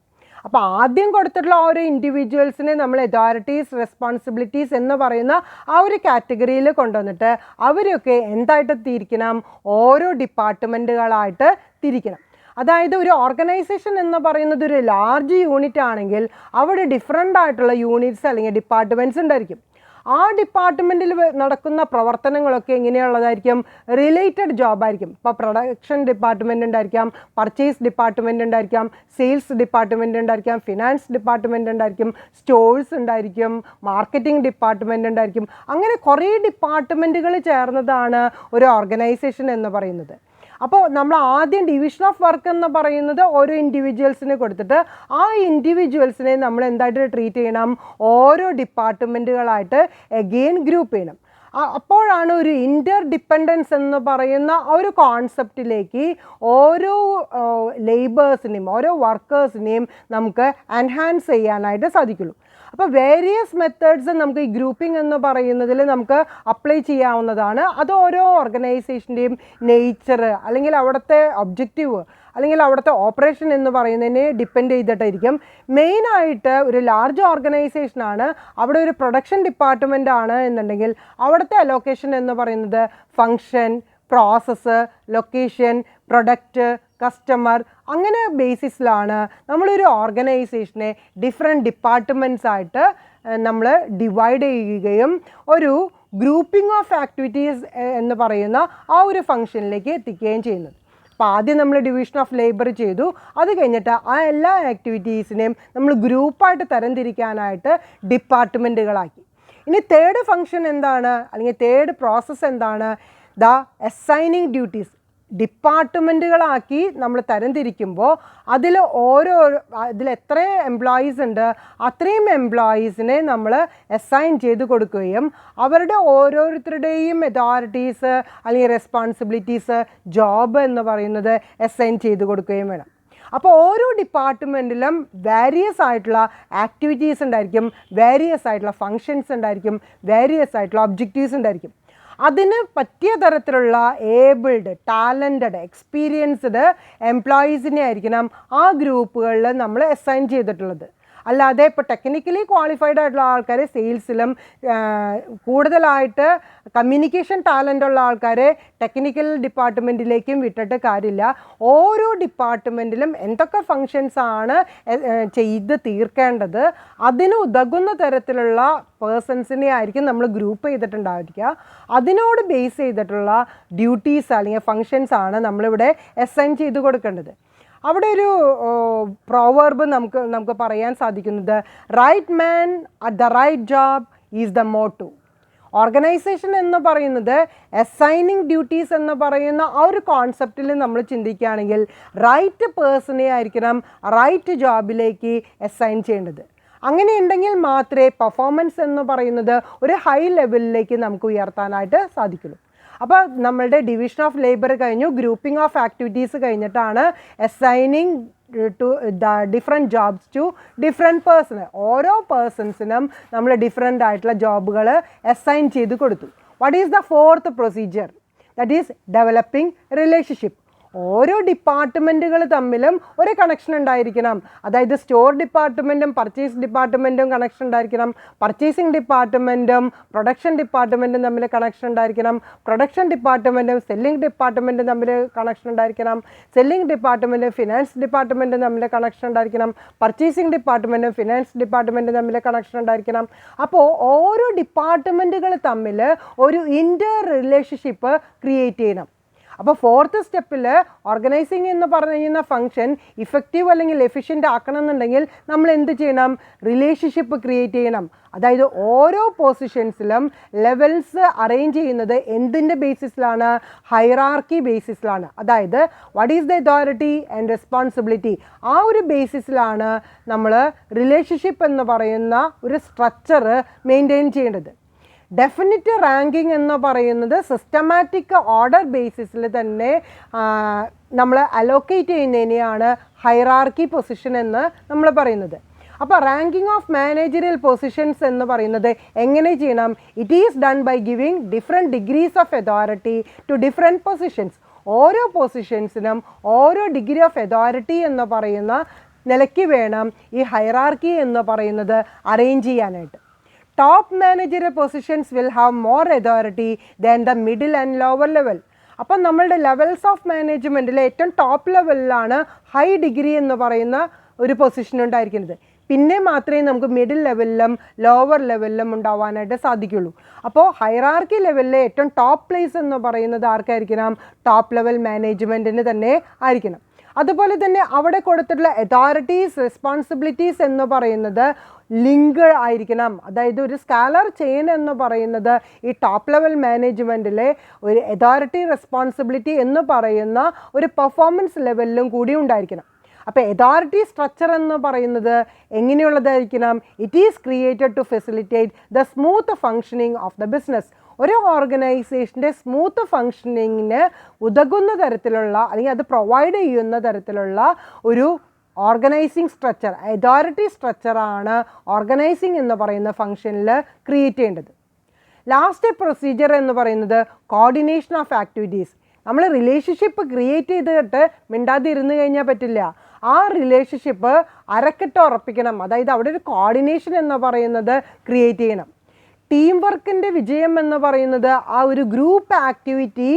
അപ്പോൾ ആദ്യം കൊടുത്തിട്ടുള്ള ഓരോ ഇൻഡിവിജ്വൽസിനെ നമ്മൾ അതോറിറ്റീസ്, റെസ്പോൺസിബിലിറ്റീസ് എന്ന് പറയുന്ന ആ ഒരു കാറ്റഗറിയിൽ കൊണ്ടുവന്നിട്ട് അവരൊക്കെ എന്തായിട്ട് തിരിക്കണം? ഓരോ ഡിപ്പാർട്ട്മെൻറ്റുകളായിട്ട് തിരിക്കണം. അതായത് ഒരു ഓർഗനൈസേഷൻ എന്ന് പറയുന്നത് ഒരു ലാർജ് യൂണിറ്റ് ആണെങ്കിൽ അവിടെ ഡിഫറെൻ്റ് ആയിട്ടുള്ള യൂണിറ്റ്സ് അല്ലെങ്കിൽ ഡിപ്പാർട്ട്മെൻറ്റ്സ് ഉണ്ടായിരിക്കും. ആ ഡിപ്പാർട്ട്മെൻറ്റിൽ നടക്കുന്ന പ്രവർത്തനങ്ങളൊക്കെ എങ്ങനെയുള്ളതായിരിക്കും? റിലേറ്റഡ് ജോബായിരിക്കും. ഇപ്പോൾ പ്രൊഡക്ഷൻ ഡിപ്പാർട്ട്മെൻറ്റ് ഉണ്ടായിരിക്കാം, പർച്ചേസ് ഡിപ്പാർട്ട്മെൻറ്റ് ഉണ്ടായിരിക്കാം, സെയിൽസ് ഡിപ്പാർട്ട്മെൻറ്റ് ഉണ്ടായിരിക്കാം, ഫിനാൻസ് ഡിപ്പാർട്ട്മെൻറ്റ് ഉണ്ടായിരിക്കും, സ്റ്റോഴ്സ് ഉണ്ടായിരിക്കും, മാർക്കറ്റിംഗ് ഡിപ്പാർട്ട്മെൻറ്റ് ഉണ്ടായിരിക്കും. അങ്ങനെ കുറേ ഡിപ്പാർട്ട്മെൻറ്റുകൾ ചേർന്നതാണ് ഒരു ഓർഗനൈസേഷൻ എന്ന് പറയുന്നത്. അപ്പോൾ നമ്മൾ ആദ്യം ഡിവിഷൻ ഓഫ് വർക്ക് എന്ന് പറയുന്നത് ഓരോ ഇൻഡിവിജ്വൽസിനെ കൊടുത്തിട്ട് ആ ഇൻഡിവിജ്വൽസിനെ നമ്മൾ എന്തായിട്ട് ട്രീറ്റ് ചെയ്യണം? ഓരോ ഡിപ്പാർട്ട്മെൻറ്റുകളായിട്ട് എഗെയിൻ ഗ്രൂപ്പ് ചെയ്യണം. അപ്പോഴാണ് ഒരു ഇൻ്റർ ഡിപ്പെൻഡൻസ് എന്ന് പറയുന്ന ഒരു കോൺസെപ്റ്റിലേക്ക് ഓരോ ലേബേഴ്സിനെയും ഓരോ വർക്കേഴ്സിനെയും നമുക്ക് എൻഹാൻസ് ചെയ്യാനായിട്ട് സാധിക്കുള്ളൂ. അപ്പോൾ വേരിയസ് മെത്തേഡ്സ് നമുക്ക് ഈ ഗ്രൂപ്പിംഗ് എന്ന് പറയുന്നതിൽ നമുക്ക് അപ്ലൈ ചെയ്യാവുന്നതാണ്. അത് ഓരോ ഓർഗനൈസേഷൻ്റെയും നേച്ചർ അല്ലെങ്കിൽ അവിടുത്തെ ഒബ്ജക്റ്റീവ് അല്ലെങ്കിൽ അവിടുത്തെ ഓപ്പറേഷൻ എന്ന് പറയുന്നതിനെ ഡിപ്പെൻഡ് ചെയ്തിട്ടായിരിക്കും. മെയിനായിട്ട് ഒരു ലാർജ് ഓർഗനൈസേഷനാണ്, അവിടെ ഒരു പ്രൊഡക്ഷൻ ഡിപ്പാർട്ട്മെൻ്റ് ആണ് എന്നുണ്ടെങ്കിൽ അവിടുത്തെ അലോക്കേഷൻ എന്ന് പറയുന്നത് function, process, location, product, customer, അങ്ങനെ ബേസിസിലാണ് നമ്മളൊരു ഓർഗനൈസേഷനെ ഡിഫറെൻറ്റ് ഡിപ്പാർട്ട്മെൻറ്റ്സ് ആയിട്ട് നമ്മൾ ഡിവൈഡ് ചെയ്യുകയും ഒരു ഗ്രൂപ്പിംഗ് ഓഫ് ആക്ടിവിറ്റീസ് എന്ന് പറയുന്ന ആ ഒരു ഫംഗ്ഷനിലേക്ക് എത്തിക്കുകയും ചെയ്യുന്നത്. അപ്പോൾ ആദ്യം നമ്മൾ ഡിവിഷൻ ഓഫ് ലേബർ ചെയ്തു, അത് കഴിഞ്ഞിട്ട് ആ എല്ലാ ആക്ടിവിറ്റീസിനെയും നമ്മൾ ഗ്രൂപ്പായിട്ട് തരംതിരിക്കാനായിട്ട് ഡിപ്പാർട്ട്മെൻറ്റുകളാക്കി. ഇനി തേർഡ് ഫംഗ്ഷൻ എന്താണ്, അല്ലെങ്കിൽ തേർഡ് പ്രോസസ്സ് എന്താണ്? The assigning duties. ഡിപ്പാർട്ട്മെൻറ്റുകളാക്കി നമ്മൾ തരംതിരിക്കുമ്പോൾ അതിൽ അതിൽ എത്ര എംപ്ലോയീസ് ഉണ്ട് അത്രയും എംപ്ലോയീസിനെ നമ്മൾ അസൈൻ ചെയ്ത് കൊടുക്കുകയും അവരുടെ ഓരോരുത്തരുടെയും അതോറിറ്റീസ് അല്ലെങ്കിൽ റെസ്പോൺസിബിലിറ്റീസ്, ജോബ് എന്ന് പറയുന്നത് അസൈൻ ചെയ്ത് കൊടുക്കുകയും വേണം. അപ്പോൾ ഓരോ ഡിപ്പാർട്ട്മെൻറ്റിലും വേരിയസ് ആയിട്ടുള്ള ആക്ടിവിറ്റീസ് ഉണ്ടായിരിക്കും, വേരിയസ് ആയിട്ടുള്ള ഫങ്ഷൻസ് ഉണ്ടായിരിക്കും, വേരിയസ് ആയിട്ടുള്ള ഒബ്ജക്റ്റീവ്സ് ഉണ്ടായിരിക്കും. അതിന് പറ്റിയ തരത്തിലുള്ള ഏബിൾഡ്, ടാലൻറ്റഡ്, എക്സ്പീരിയൻസ്ഡ് എംപ്ലോയീസിനെ ആയിരിക്കണം ആ ഗ്രൂപ്പുകളിൽ നമ്മൾ അസൈൻ ചെയ്തിട്ടുള്ളത്. അല്ലാതെ ഇപ്പോൾ ടെക്നിക്കലി ക്വാളിഫൈഡ് ആയിട്ടുള്ള ആൾക്കാരെ സെയിൽസിലും കൂടുതലായിട്ട് കമ്മ്യൂണിക്കേഷൻ ടാലൻ്റ് ഉള്ള ആൾക്കാരെ ടെക്നിക്കൽ ഡിപ്പാർട്ട്മെൻറ്റിലേക്കും വിട്ടിട്ട് കാര്യമില്ല. ഓരോ ഡിപ്പാർട്ട്മെൻറ്റിലും എന്തൊക്കെ ഫങ്ഷൻസ് ആണ് ചെയ്ത് തീർക്കേണ്ടത് അതിന് ഉതകുന്ന തരത്തിലുള്ള പേഴ്സൺസിനെ ആയിരിക്കും നമ്മൾ ഗ്രൂപ്പ് ചെയ്തിട്ടുണ്ടായിരിക്കുക. അതിനോട് ബേസ് ചെയ്തിട്ടുള്ള ഡ്യൂട്ടീസ് അല്ലെങ്കിൽ ഫങ്ഷൻസ് ആണ് നമ്മളിവിടെ അസൈൻ ചെയ്ത് കൊടുക്കേണ്ടത്. അവിടെ ഒരു പ്രോവർബ് നമുക്ക് പറയാൻ സാധിക്കുന്നത്, right man at the right job is the motto. Organisation എന്ന് പറയുന്നത് അസൈനിങ് ഡ്യൂട്ടീസ് എന്ന് പറയുന്ന ആ ഒരു കോൺസെപ്റ്റിൽ നമ്മൾ ചിന്തിക്കുകയാണെങ്കിൽ റൈറ്റ് പേഴ്സണെ ആയിരിക്കണം റൈറ്റ് ജോബിലേക്ക് അസൈൻ ചെയ്യേണ്ടത്. അങ്ങനെ ഉണ്ടെങ്കിൽ മാത്രമേ പെർഫോമൻസ് എന്ന് പറയുന്നത് ഒരു ഹൈ ലെവലിലേക്ക് നമുക്ക് ഉയർത്താനായിട്ട് സാധിക്കുള്ളൂ. അപ്പോൾ നമ്മളുടെ ഡിവിഷൻ ഓഫ് ലേബർ കഴിഞ്ഞു, ഗ്രൂപ്പിംഗ് ഓഫ് ആക്ടിവിറ്റീസ് കഴിഞ്ഞിട്ടാണ് assigning to the different jobs to different person. ഓരോ പേഴ്സൺസിനും നമ്മൾ ഡിഫറെൻ്റ് ആയിട്ടുള്ള ജോബുകൾ അസൈൻ ചെയ്ത് കൊടുത്തു. What is the fourth procedure? That is developing relationship. ഓരോ ഡിപ്പാർട്ട്മെൻറ്റുകൾ തമ്മിലും ഒരു കണക്ഷൻ ഉണ്ടായിരിക്കണം. അതായത് സ്റ്റോർ ഡിപ്പാർട്ട്മെൻറ്റും പർച്ചേസ് ഡിപ്പാർട്ട്മെൻറ്റും കണക്ഷൻ ഉണ്ടായിരിക്കണം, പർച്ചേസിങ് ഡിപ്പാർട്ട്മെൻറ്റും പ്രൊഡക്ഷൻ ഡിപ്പാർട്ട്മെൻറ്റും തമ്മിൽ കണക്ഷൻ ഉണ്ടായിരിക്കണം, പ്രൊഡക്ഷൻ ഡിപ്പാർട്ട്മെൻറ്റും സെല്ലിംഗ് ഡിപ്പാർട്ട്മെൻറ്റും തമ്മിൽ കണക്ഷൻ ഉണ്ടായിരിക്കണം, സെല്ലിംഗ് ഡിപ്പാർട്ട്മെൻറ്റും ഫിനാൻസ് ഡിപ്പാർട്ട്മെൻറ്റും തമ്മിൽ കണക്ഷൻ ഉണ്ടായിരിക്കണം, പർച്ചേസിങ് ഡിപ്പാർട്ട്മെൻറ്റും ഫിനാൻസ് ഡിപ്പാർട്ട്മെൻറ്റും തമ്മിൽ കണക്ഷൻ ഉണ്ടായിരിക്കണം. അപ്പോൾ ഓരോ ഡിപ്പാർട്ട്മെൻറ്റുകൾ തമ്മിൽ ഒരു ഇൻ്റർ റിലേഷൻഷിപ്പ് ക്രിയേറ്റ് ചെയ്യണം. അപ്പോൾ ഫോർത്ത് സ്റ്റെപ്പിൽ ഓർഗനൈസിങ് എന്ന് പറയുന്ന ഫംഗ്ഷൻ ഇഫക്റ്റീവ് അല്ലെങ്കിൽ എഫിഷ്യൻ്റ് ആക്കണം എന്നുണ്ടെങ്കിൽ നമ്മൾ എന്ത് ചെയ്യണം? റിലേഷൻഷിപ്പ് ക്രിയേറ്റ് ചെയ്യണം. അതായത് ഓരോ പൊസിഷൻസിലും ലെവൽസ് അറേഞ്ച് ചെയ്യുന്നത് എന്തിൻ്റെ ബേസിസിലാണ്? ഹൈറാർക്കി ബേസിസിലാണ്. അതായത് what is the authority and responsibility, ആ ഒരു ബേസിസിലാണ് നമ്മൾ റിലേഷൻഷിപ്പ് എന്ന് പറയുന്ന ഒരു സ്ട്രക്ചർ മെയിൻറ്റെയിൻ ചെയ്യേണ്ടത്. ഡെഫിനിറ്റ് റാങ്കിങ് എന്ന് പറയുന്നത് സിസ്റ്റമാറ്റിക് ഓർഡർ ബേസിസിൽ തന്നെ നമ്മൾ അലോക്കേറ്റ് ചെയ്യുന്നതിനെയാണ് ഹൈറാർക്കി പൊസിഷൻ എന്ന് നമ്മൾ പറയുന്നത്. അപ്പോൾ റാങ്കിങ് ഓഫ് മാനേജറിയൽ പൊസിഷൻസ് എന്ന് പറയുന്നത് എങ്ങനെ ചെയ്യണം? It is done by giving different degrees of authority to different positions. ഓരോ പൊസിഷൻസിനും ഓരോ ഡിഗ്രി ഓഫ് അതോറിറ്റി എന്ന് പറയുന്ന നിലയ്ക്ക് വേണം ഈ ഹൈറാർക്കി എന്ന് പറയുന്നത് അറേഞ്ച് ചെയ്യാനായിട്ട്. Top managerial positions will have more authority than the middle and lower level. അപ്പം നമ്മളുടെ ലെവൽസ് ഓഫ് മാനേജ്മെൻറ്റിലെ ഏറ്റവും ടോപ്പ് ലെവലിലാണ് ഹൈ ഡിഗ്രി എന്ന് പറയുന്ന ഒരു പൊസിഷൻ ഉണ്ടായിരിക്കുന്നത്. പിന്നെ മാത്രമേ നമുക്ക് മിഡിൽ ലെവലിലും ലോവർ ലെവലിലും ഉണ്ടാവാനായിട്ട് സാധിക്കുള്ളൂ. അപ്പോൾ ഹൈറാർക്കി ലെവലിലെ ഏറ്റവും ടോപ്പ് പ്ലേസ് എന്ന് പറയുന്നത് ആർക്കായിരിക്കണം? ടോപ്പ് ലെവൽ മാനേജ്മെൻറ്റിന് തന്നെ ആയിരിക്കണം. അതുപോലെ തന്നെ അവിടെ കൊടുത്തിട്ടുള്ള അതോറിറ്റീസ്, റെസ്പോൺസിബിലിറ്റീസ് എന്ന് പറയുന്നത് ലിങ്ക് ആയിരിക്കണം. അതായത് ഒരു സ്കാലർ ചെയിൻ എന്ന് പറയുന്നത് ഈ ടോപ്പ് ലെവൽ മാനേജ്മെൻറ്റിലെ ഒരു അതോറിറ്റി, റെസ്പോൺസിബിലിറ്റി എന്ന് പറയുന്ന ഒരു പെർഫോമൻസ് ലെവലിലും കൂടി ഉണ്ടായിരിക്കണം. അപ്പോൾ അതോറിറ്റി സ്ട്രക്ചർ എന്ന് പറയുന്നത് എങ്ങനെയുള്ളതായിരിക്കണം? It is created to facilitate the smooth functioning of the business. ഒരു ഓർഗനൈസേഷൻ്റെ സ്മൂത്ത് ഫങ്ഷനിങ്ങിന് ഉതകുന്ന തരത്തിലുള്ള അല്ലെങ്കിൽ അത് പ്രൊവൈഡ് ചെയ്യുന്ന തരത്തിലുള്ള ഒരു ഓർഗനൈസിങ് സ്ട്രക്ചർ, അതോറിറ്റി സ്ട്രക്ചറാണ് ഓർഗനൈസിങ് എന്ന് പറയുന്ന ഫങ്ഷനിൽ ക്രിയേറ്റ് ചെയ്യേണ്ടത്. ലാസ്റ്റ് പ്രൊസീജിയർ എന്ന് പറയുന്നത് കോർഡിനേഷൻ ഓഫ് ആക്ടിവിറ്റീസ്. നമ്മൾ റിലേഷൻഷിപ്പ് ക്രിയേറ്റ് ചെയ്തിട്ട് മിണ്ടാതെ ഇരുന്ന് കഴിഞ്ഞാൽ പറ്റില്ല. ആ റിലേഷൻഷിപ്പ് അരക്കെട്ട് ഉറപ്പിക്കണം. അതായത് അവിടെ ഒരു കോർഡിനേഷൻ എന്ന് പറയുന്നത് ക്രിയേറ്റ് ചെയ്യണം. ടീം വർക്കിൻ്റെ വിജയം എന്ന് പറയുന്നത് ആ ഒരു group activity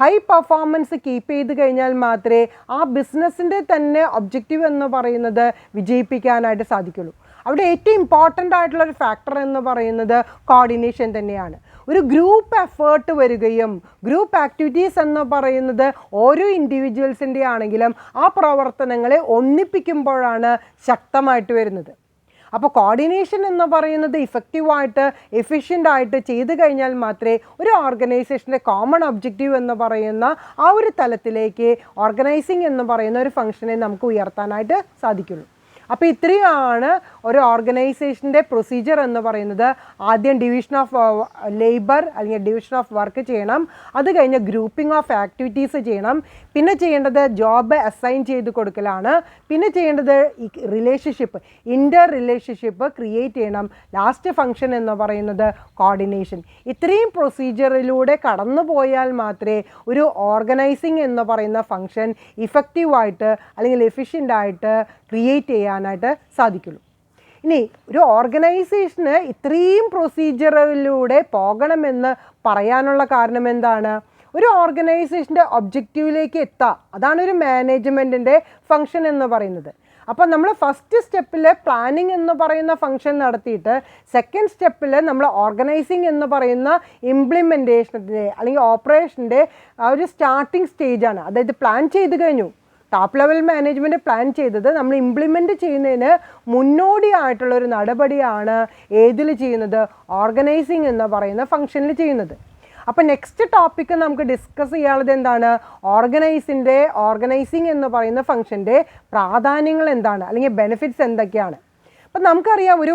high performance keep ചെയ്ത് കഴിഞ്ഞാൽ മാത്രമേ ആ ബിസിനസ്സിൻ്റെ തന്നെ ഒബ്ജക്റ്റീവ് എന്ന് പറയുന്നത് വിജയിപ്പിക്കാനായിട്ട് സാധിക്കുള്ളൂ. അവിടെ ഏറ്റവും ഇമ്പോർട്ടൻ്റ് ആയിട്ടുള്ളൊരു ഫാക്ടർ എന്ന് പറയുന്നത് കോർഡിനേഷൻ തന്നെയാണ്. ഒരു ഗ്രൂപ്പ് എഫേർട്ട് വരികയും ഗ്രൂപ്പ് ആക്ടിവിറ്റീസ് എന്ന് പറയുന്നത് ഓരോ ഇൻഡിവിജ്വൽസിൻ്റെ ആണെങ്കിലും ആ പ്രവർത്തനങ്ങളെ ഒന്നിപ്പിക്കുമ്പോഴാണ് ശക്തമായിട്ട് വരുന്നത്. അപ്പോൾ കോർഡിനേഷൻ എന്ന് പറയുന്നത് ഇഫക്റ്റീവായിട്ട് എഫിഷ്യൻ്റായിട്ട് ചെയ്തു കഴിഞ്ഞാൽ മാത്രമേ ഒരു ഓർഗനൈസേഷൻ്റെ കോമൺ ഒബ്ജക്റ്റീവ് എന്ന് പറയുന്ന ആ ഒരു തലത്തിലേക്ക് ഓർഗനൈസിങ് എന്ന് പറയുന്ന ഒരു ഫംഗ്ഷനെ നമുക്ക് ഉയർത്താനായിട്ട് സാധിക്കുള്ളൂ. അപ്പോൾ ഇത്രയുമാണ് ഒരു ഓർഗനൈസേഷൻ്റെ പ്രൊസീജിയർ എന്ന് പറയുന്നത്. ആദ്യം ഡിവിഷൻ ഓഫ് ലേബർ അല്ലെങ്കിൽ ഡിവിഷൻ ഓഫ് വർക്ക് ചെയ്യണം, അത് കഴിഞ്ഞ് ഗ്രൂപ്പിംഗ് ഓഫ് ആക്ടിവിറ്റീസ് ചെയ്യണം, പിന്നെ ചെയ്യേണ്ടത് ജോബ് അസൈൻ ചെയ്ത് കൊടുക്കലാണ്, പിന്നെ ചെയ്യേണ്ടത് റിലേഷൻഷിപ്പ് ഇൻ്റർ റിലേഷൻഷിപ്പ് ക്രിയേറ്റ് ചെയ്യണം, ലാസ്റ്റ് ഫംഗ്ഷൻ എന്ന് പറയുന്നത് കോർഡിനേഷൻ. ഇത്രയും പ്രൊസീജിയറിലൂടെ കടന്നു പോയാൽ മാത്രമേ ഒരു ഓർഗനൈസിങ് എന്ന് പറയുന്ന ഫംഗ്ഷൻ ഇഫക്റ്റീവായിട്ട് അല്ലെങ്കിൽ എഫിഷ്യൻ്റായിട്ട് ക്രിയേറ്റ് ചെയ്യാനായിട്ട് സാധിക്കുള്ളൂ. ഇനി ഒരു ഓർഗനൈസേഷന് ഇത്രയും പ്രൊസീജിയറിലൂടെ പോകണമെന്ന് പറയാനുള്ള കാരണം എന്താണ്? ഒരു ഓർഗനൈസേഷൻ്റെ ഒബ്ജക്റ്റീവിലേക്ക് എത്താം, അതാണ് ഒരു മാനേജ്മെൻറ്റിൻ്റെ ഫംഗ്ഷൻ എന്ന് പറയുന്നത്. അപ്പോൾ നമ്മൾ ഫസ്റ്റ് സ്റ്റെപ്പിൽ പ്ലാനിങ് എന്ന് പറയുന്ന ഫംഗ്ഷൻ നടത്തിയിട്ട് സെക്കൻഡ് സ്റ്റെപ്പിൽ നമ്മൾ ഓർഗനൈസിങ് എന്ന് പറയുന്ന ഇംപ്ലിമെൻറ്റേഷൻ്റെ അല്ലെങ്കിൽ ഓപ്പറേഷൻ്റെ ആ ഒരു സ്റ്റാർട്ടിങ് സ്റ്റേജാണ്. അതായത് പ്ലാൻ ചെയ്ത് കഴിഞ്ഞു, ടോപ്പ് ലെവൽ മാനേജ്മെൻറ്റ് പ്ലാൻ ചെയ്തത് നമ്മൾ ഇംപ്ലിമെൻറ്റ് ചെയ്യുന്നതിന് മുന്നോടിയായിട്ടുള്ളൊരു നടപടിയാണ് ഏതിൽ ചെയ്യുന്നത്? ഓർഗനൈസിങ് എന്ന് പറയുന്ന ഫംഗ്ഷനിൽ ചെയ്യുന്നത്. അപ്പോൾ നെക്സ്റ്റ് ടോപ്പിക്ക് നമുക്ക് ഡിസ്കസ് ചെയ്യാനുള്ളത് എന്താണ്? ഓർഗനൈസിങ് എന്ന് പറയുന്ന ഫംഗ്ഷൻ്റെ പ്രാധാന്യങ്ങൾ എന്താണ് അല്ലെങ്കിൽ ബെനിഫിറ്റ്സ് എന്തൊക്കെയാണ്. അപ്പം നമുക്കറിയാം, ഒരു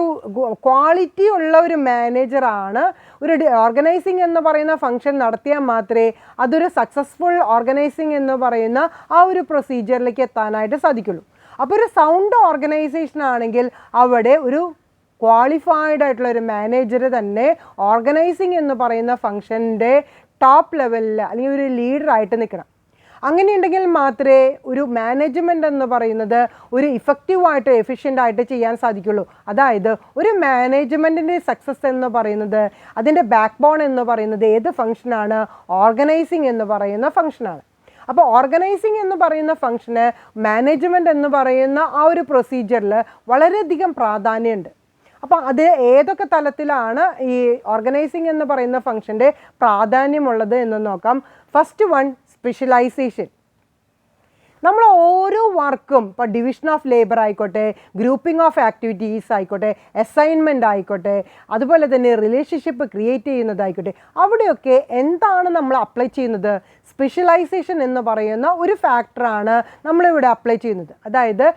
ക്വാളിറ്റി ഉള്ള ഒരു മാനേജറാണ് ഒരു ഓർഗനൈസിങ് എന്ന് പറയുന്ന ഫംഗ്ഷൻ നടത്തിയാൽ മാത്രമേ അതൊരു സക്സസ്ഫുൾ ഓർഗനൈസിങ് എന്ന് പറയുന്ന ആ ഒരു പ്രൊസീജിയറിലേക്ക് എത്താനായിട്ട് സാധിക്കുള്ളൂ. അപ്പോൾ ഒരു സൗണ്ട് ഓർഗനൈസേഷൻ ആണെങ്കിൽ അവിടെ ഒരു ക്വാളിഫൈഡ് ആയിട്ടുള്ള ഒരു മാനേജർ തന്നെ ഓർഗനൈസിങ് എന്ന് പറയുന്ന ഫംഗ്ഷൻ്റെ ടോപ്പ് ലെവലിൽ അല്ലെങ്കിൽ ഒരു ലീഡറായിട്ട് നിൽക്കണം. അങ്ങനെയുണ്ടെങ്കിൽ മാത്രമേ ഒരു മാനേജ്മെൻറ്റ് എന്ന് പറയുന്നത് ഒരു ഇഫക്റ്റീവായിട്ട് എഫിഷ്യൻ്റായിട്ട് ചെയ്യാൻ സാധിക്കുള്ളൂ. അതായത് ഒരു മാനേജ്മെൻറ്റിൻ്റെ സക്സസ് എന്ന് പറയുന്നത് അതിൻ്റെ ബാക്ക് ബോൺ എന്ന് പറയുന്നത് ഏത് ഫംഗ്ഷനാണ്? ഓർഗനൈസിങ് എന്ന് പറയുന്ന ഫംഗ്ഷനാണ്. അപ്പോൾ ഓർഗനൈസിങ് എന്ന് പറയുന്ന ഫംഗ്ഷന് മാനേജ്മെൻറ്റ് എന്ന് പറയുന്ന ആ ഒരു പ്രൊസീജിയറിൽ വളരെയധികം പ്രാധാന്യമുണ്ട്. അപ്പോൾ അത് ഏതൊക്കെ തലത്തിലാണ് ഈ ഓർഗനൈസിങ് എന്ന് പറയുന്ന ഫംഗ്ഷൻ്റെ പ്രാധാന്യമുള്ളത് എന്ന് നോക്കാം. First one, specialisation. നമ്മൾ ഓരോ വർക്കും ഇപ്പോൾ ഡിവിഷൻ ഓഫ് ലേബർ ആയിക്കോട്ടെ, ഗ്രൂപ്പിംഗ് ഓഫ് ആക്ടിവിറ്റീസ് ആയിക്കോട്ടെ, അസൈൻമെൻ്റ് ആയിക്കോട്ടെ, അതുപോലെ തന്നെ റിലേഷൻഷിപ്പ് ക്രിയേറ്റ് ചെയ്യുന്നതായിക്കോട്ടെ, അവിടെയൊക്കെ എന്താണ് നമ്മൾ അപ്ലൈ ചെയ്യുന്നത്? സ്പെഷ്യലൈസേഷൻ എന്ന് പറയുന്ന ഒരു ഫാക്ടറാണ് നമ്മളിവിടെ അപ്ലൈ ചെയ്യുന്നത്. അതായത്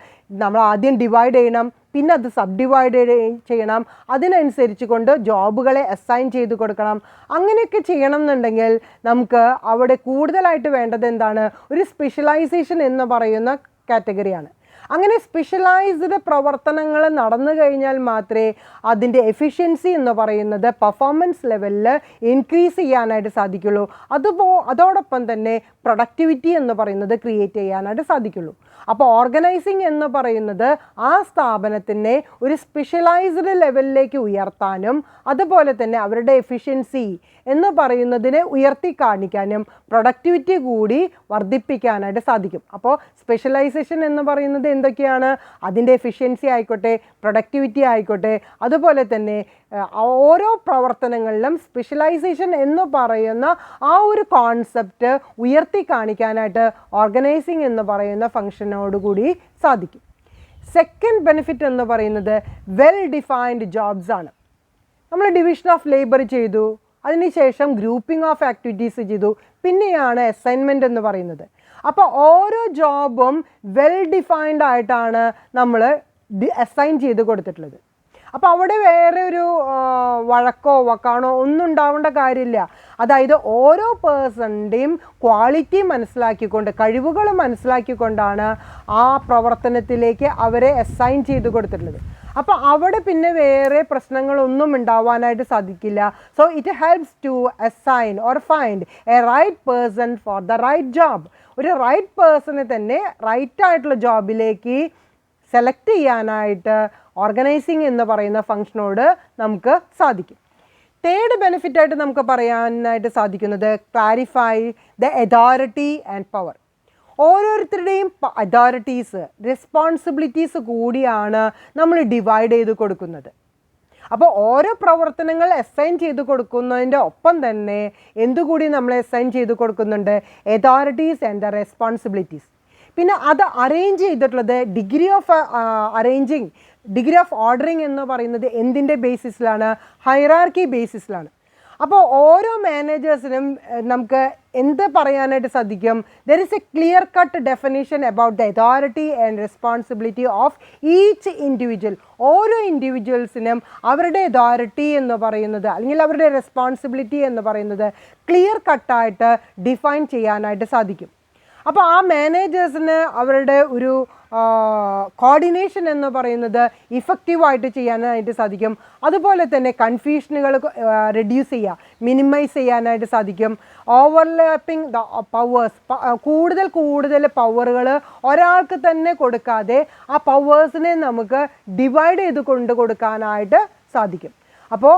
നമ്മൾ ആദ്യം ഡിവൈഡ് ചെയ്യണം, പിന്നെ അത് സബ് ഡിവൈഡ് ചെയ്യണം, അതിനനുസരിച്ച് കൊണ്ട് ജോബുകളെ അസൈൻ ചെയ്ത് കൊടുക്കണം. അങ്ങനെയൊക്കെ ചെയ്യണം എന്നുണ്ടെങ്കിൽ നമുക്ക് അവിടെ കൂടുതലായിട്ട് വേണ്ടത് എന്താണ്? ഒരു സ്പെഷ്യലൈസേഷൻ എന്ന് പറയുന്ന കാറ്റഗറിയാണ്. അങ്ങനെ സ്പെഷ്യലൈസ്ഡ് പ്രവർത്തനങ്ങൾ നടന്നു കഴിഞ്ഞാൽ മാത്രമേ അതിൻ്റെ എഫിഷ്യൻസി എന്ന് പറയുന്നത് പെർഫോമൻസ് ലെവലിൽ ഇൻക്രീസ് ചെയ്യാനായിട്ട് സാധിക്കുള്ളൂ. അതോടൊപ്പം തന്നെ പ്രൊഡക്ടിവിറ്റി എന്ന് പറയുന്നത് ക്രിയേറ്റ് ചെയ്യാനായിട്ട് സാധിക്കുള്ളൂ. അപ്പോൾ ഓർഗനൈസിങ് എന്ന് പറയുന്നത് ആ സ്ഥാപനത്തിനെ ഒരു സ്പെഷ്യലൈസ്ഡ് ലെവലിലേക്ക് ഉയർത്താനും അതുപോലെ തന്നെ അവരുടെ എഫിഷ്യൻസി എന്ന് പറയുന്നതിനെ ഉയർത്തി കാണിക്കാനും പ്രൊഡക്ടിവിറ്റി കൂടി വർദ്ധിപ്പിക്കാനായിട്ട് സാധിക്കും. അപ്പോൾ സ്പെഷ്യലൈസേഷൻ എന്ന് പറയുന്നത് എന്തൊക്കെയാണ്? അതിൻ്റെ എഫിഷ്യൻസി ആയിക്കോട്ടെ, പ്രൊഡക്ടിവിറ്റി ആയിക്കോട്ടെ, അതുപോലെ തന്നെ ഓരോ പ്രവർത്തനങ്ങളിലും സ്പെഷ്യലൈസേഷൻ എന്ന് പറയുന്ന ആ ഒരു കോൺസെപ്റ്റ് ഉയർത്തി കാണിക്കാനായിട്ട് ഓർഗനൈസിങ് എന്ന് പറയുന്ന ഫംഗ്ഷനോടുകൂടി സാധിക്കും. സെക്കൻഡ് ബെനിഫിറ്റ് എന്ന് പറയുന്നത് വെൽ ഡിഫൈൻഡ് ജോബ്സ് ആണ്. നമ്മൾ ഡിവിഷൻ ഓഫ് ലേബർ ചെയ്തു, അതിനുശേഷം ഗ്രൂപ്പിംഗ് ഓഫ് ആക്ടിവിറ്റീസ് ചെയ്തു, പിന്നെയാണ് അസൈൻമെൻറ്റ് എന്ന് പറയുന്നത്. അപ്പോൾ ഓരോ ജോബും വെൽ ഡിഫൈൻഡ് ആയിട്ടാണ് നമ്മൾ അസൈൻ ചെയ്ത് കൊടുത്തിട്ടുള്ളത്. അപ്പോൾ അവിടെ വേറെ ഒരു വഴക്കോ വക്കാണോ ഒന്നും ഉണ്ടാവേണ്ട കാര്യമില്ല. അതായത് ഓരോ പേഴ്സണിൻ്റെയും ക്വാളിറ്റി മനസ്സിലാക്കിക്കൊണ്ട്, കഴിവുകൾ മനസ്സിലാക്കിക്കൊണ്ടാണ് ആ പ്രവർത്തനത്തിലേക്ക് അവരെ അസൈൻ ചെയ്ത് കൊടുത്തിട്ടുള്ളത്. അപ്പോൾ അവിടെ പിന്നെ വേറെ പ്രശ്നങ്ങളൊന്നും ഉണ്ടാവാനായിട്ട് സാധിക്കില്ല. So it helps to assign or find a right person for the right job. ഒരു റൈറ്റ് പേഴ്സണെ തന്നെ റൈറ്റ് ആയിട്ടുള്ള ജോബിലേക്ക് സെലക്ട് ചെയ്യാനായിട്ട് ഓർഗനൈസിങ് എന്ന് പറയുന്ന ഫംഗ്ഷനോട് നമുക്ക് സാധിക്കും. തേർഡ് ബെനിഫിറ്റായിട്ട് നമുക്ക് പറയാനായിട്ട് സാധിക്കുന്നത് clarify the authority and power. ഓരോരുത്തരുടെയും അതോറിറ്റീസ്, റെസ്പോൺസിബിലിറ്റീസ് കൂടിയാണ് നമ്മൾ ഡിവൈഡ് ചെയ്ത് കൊടുക്കുന്നത്. അപ്പോൾ ഓരോ പ്രവർത്തനങ്ങൾ അസൈൻ ചെയ്ത് കൊടുക്കുന്നതിൻ്റെ ഒപ്പം തന്നെ എന്തുകൂടി നമ്മൾ അസൈൻ ചെയ്ത് കൊടുക്കുന്നുണ്ട്? Authorities and the responsibilities. പിന്നെ അത് അറേഞ്ച് ചെയ്തിട്ടുള്ളത് ഡിഗ്രി ഓഫ് ഓർഡറിങ് എന്ന് പറയുന്നത് എന്തിൻ്റെ ബേസിസിലാണ്? ഹൈറാർക്കി ബേസിസിലാണ്. അപ്പോൾ ഓരോ മാനേജേഴ്സിനും നമുക്ക് എന്ത് പറയാനായിട്ട് സാധിക്കും? There is A clear cut definition about the authority and responsibility of each individual. ഓരോ ഇൻഡിവിജ്വൽസിനും അവരുടെ അതോറിറ്റി എന്ന് പറയുന്നത് അല്ലെങ്കിൽ അവരുടെ റെസ്പോൺസിബിലിറ്റി എന്ന് പറയുന്നത് ക്ലിയർ കട്ടായിട്ട് ഡിഫൈൻ ചെയ്യാനായിട്ട് സാധിക്കും. അപ്പോൾ ആ മാനേജേഴ്സിന് അവരുടെ ഒരു കോർഡിനേഷൻ എന്ന് പറയുന്നത് ഇഫക്റ്റീവായിട്ട് ചെയ്യാനായിട്ട് സാധിക്കും. അതുപോലെ തന്നെ കൺഫ്യൂഷനുകൾ റെഡ്യൂസ് ചെയ്യുക, മിനിമൈസ് ചെയ്യാനായിട്ട് സാധിക്കും. ഓവർലാപ്പിംഗ് ദ പവേഴ്സ്, കൂടുതൽ പവറുകൾ ഒരാൾക്ക് തന്നെ കൊടുക്കാതെ ആ പവേഴ്സിനെ നമുക്ക് ഡിവൈഡ് ചെയ്ത് കൊടുക്കാനായിട്ട് സാധിക്കും. അപ്പോൾ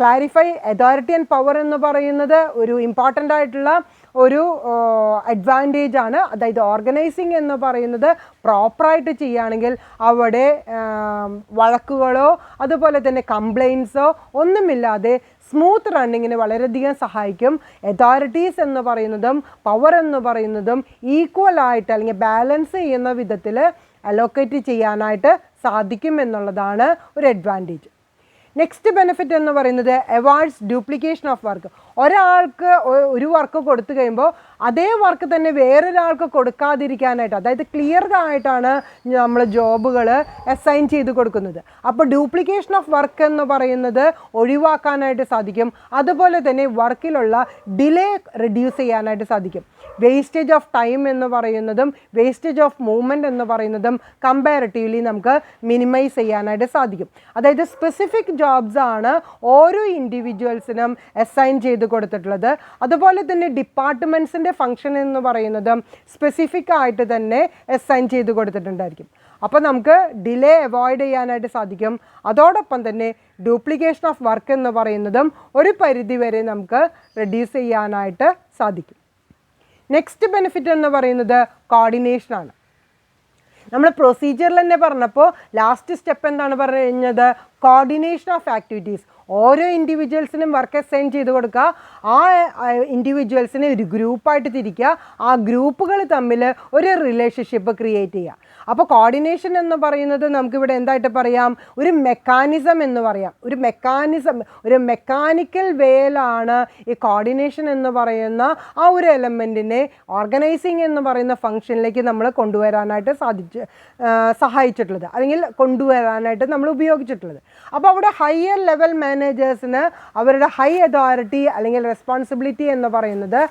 ക്ലാരിഫൈ അതോറിറ്റി ആൻഡ് പവർ എന്ന് പറയുന്നത് ഒരു ഇമ്പോർട്ടൻ്റ് ആയിട്ടുള്ള ഒരു അഡ്വാൻറ്റേജ് ആണ്. അതായത് ഓർഗനൈസിങ് എന്ന് പറയുന്നത് പ്രോപ്പറായിട്ട് ചെയ്യുകയാണെങ്കിൽ അവിടെ വഴക്കുകളോ അതുപോലെ തന്നെ കംപ്ലയിൻസോ ഒന്നുമില്ലാതെ സ്മൂത്ത് റണ്ണിങ്ങിന് വളരെയധികം സഹായിക്കും. അതോറിറ്റീസ് എന്ന് പറയുന്നതും പവർ എന്ന് പറയുന്നതും ഈക്വലായിട്ട് അല്ലെങ്കിൽ ബാലൻസ് ചെയ്യുന്ന വിധത്തിൽ അലോക്കേറ്റ് ചെയ്യാനായിട്ട് സാധിക്കും എന്നുള്ളതാണ് ഒരു അഡ്വാൻറ്റേജ്. നെക്സ്റ്റ് ബെനിഫിറ്റ് എന്ന് പറയുന്നത് അവോയ്ഡ്സ് ഡ്യൂപ്ലിക്കേഷൻ ഓഫ് വർക്ക്. ഒരാൾക്ക് ഒരു വർക്ക് കൊടുത്തു കഴിയുമ്പോൾ അതേ വർക്ക് തന്നെ വേറൊരാൾക്ക് കൊടുക്കാതിരിക്കാനായിട്ട്, അതായത് ക്ലിയർ ആയിട്ടാണ് നമ്മൾ ജോബുകൾ അസൈൻ ചെയ്ത് കൊടുക്കുന്നത്. അപ്പോൾ ഡ്യൂപ്ലിക്കേഷൻ ഓഫ് വർക്ക് എന്ന് പറയുന്നത് ഒഴിവാക്കാനായിട്ട് സാധിക്കും. അതുപോലെ തന്നെ വർക്കിലുള്ള ഡിലേ റെഡ്യൂസ് ചെയ്യാനായിട്ട് സാധിക്കും. വേസ്റ്റേജ് ഓഫ് ടൈം എന്ന് പറയുന്നതും വേസ്റ്റേജ് ഓഫ് മൂവ്മെൻറ്റ് എന്ന് പറയുന്നതും കമ്പാരിറ്റീവ്ലി നമുക്ക് മിനിമൈസ് ചെയ്യാനായിട്ട് സാധിക്കും. അതായത് സ്പെസിഫിക് ജോബ്സ് ആണ് ഓരോ ഇൻഡിവിജ്വൽസിനും അസൈൻ ചെയ്ത് കൊടുത്തിട്ടുള്ളത്. അതുപോലെ തന്നെ ഡിപ്പാർട്ട്മെൻറ്റ്സിൻ്റെ ഫങ്ഷൻ എന്ന് പറയുന്നതും സ്പെസിഫിക് ആയിട്ട് തന്നെ അസൈൻ ചെയ്ത് കൊടുത്തിട്ടുണ്ടായിരിക്കും. അപ്പോൾ നമുക്ക് ഡിലേ അവോയ്ഡ് ചെയ്യാനായിട്ട് സാധിക്കും. അതോടൊപ്പം തന്നെ ഡ്യൂപ്ലിക്കേഷൻ ഓഫ് വർക്ക് എന്ന് പറയുന്നതും ഒരു പരിധിവരെ നമുക്ക് റെഡ്യൂസ് ചെയ്യാനായിട്ട് സാധിക്കും. നെക്സ്റ്റ് ബെനിഫിറ്റ് എന്ന് പറയുന്നത് കോർഡിനേഷനാണ്. നമ്മൾ പ്രൊസീജിയറിൽ തന്നെ പറഞ്ഞപ്പോൾ ലാസ്റ്റ് സ്റ്റെപ്പ് എന്താണ് പറഞ്ഞത്? Coordination of activities. ഓരോ ഇൻഡിവിജ്വൽസിനും വർക്ക് അസൈൻ ചെയ്ത് കൊടുക്കുക. ആ ഇൻഡിവിജ്വൽസിനെ ഒരു ഗ്രൂപ്പായിട്ട് തിരിക്കുക. ആ ഗ്രൂപ്പുകൾ തമ്മിൽ ഒരു റിലേഷൻഷിപ്പ് ക്രിയേറ്റ് ചെയ്യുക. അപ്പോൾ കോർഡിനേഷൻ എന്ന് പറയുന്നത് നമുക്കിവിടെ എന്തായിട്ട് പറയാം? ഒരു മെക്കാനിസം എന്ന് പറയാം. ഒരു മെക്കാനിക്കൽ വേയിലാണ് ഈ കോർഡിനേഷൻ എന്ന് പറയുന്ന ആ ഒരു എലമെൻറ്റിനെ ഓർഗനൈസിങ് എന്ന് പറയുന്ന ഫംഗ്ഷനിലേക്ക് നമ്മൾ കൊണ്ടുവരാനായിട്ട് സഹായിച്ചിട്ടുള്ളത് അല്ലെങ്കിൽ കൊണ്ടുവരാനായിട്ട് നമ്മൾ ഉപയോഗിച്ചിട്ടുള്ളത്. അപ്പോൾ അവിടെ ഹയർ ലെവൽ മാനേജേഴ്സിന് അവരുടെ ഹൈ അതോറിറ്റി അല്ലെങ്കിൽ റെസ്പോൺസിബിലിറ്റി എന്ന് പറയുന്നത്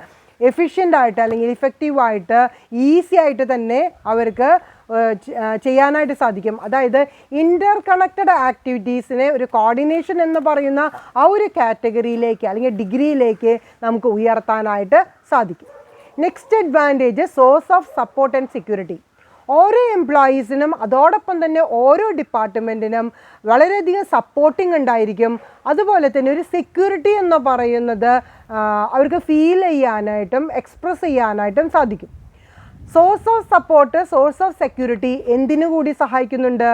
എഫിഷ്യൻ്റായിട്ട് അല്ലെങ്കിൽ ഇഫക്റ്റീവായിട്ട് ഈസി ആയിട്ട് തന്നെ അവർക്ക് ചെയ്യാനായിട്ട് സാധിക്കും. അതായത് ഇൻ്റർ കണക്റ്റഡ് ആക്ടിവിറ്റീസിനെ ഒരു കോർഡിനേഷൻ എന്ന് പറയുന്ന ആ ഒരു കാറ്റഗറിയിലേക്ക് അല്ലെങ്കിൽ ഡിഗ്രിയിലേക്ക് നമുക്ക് ഉയർത്താനായിട്ട് സാധിക്കും. Next advantage source of support and security. ഓരോ എംപ്ലോയീസിനും അതോടൊപ്പം തന്നെ ഓരോ ഡിപ്പാർട്ട്മെൻറ്റിനും വളരെയധികം സപ്പോർട്ടിങ് ഉണ്ടായിരിക്കും. അതുപോലെ തന്നെ ഒരു സെക്യൂരിറ്റി എന്ന് പറയുന്നത് അവർക്ക് ഫീൽ ചെയ്യാനായിട്ടും എക്സ്പ്രസ് ചെയ്യാനായിട്ടും സാധിക്കും. Source of support, source of security എന്തിനു കൂടി സഹായിക്കുന്നുണ്ട്?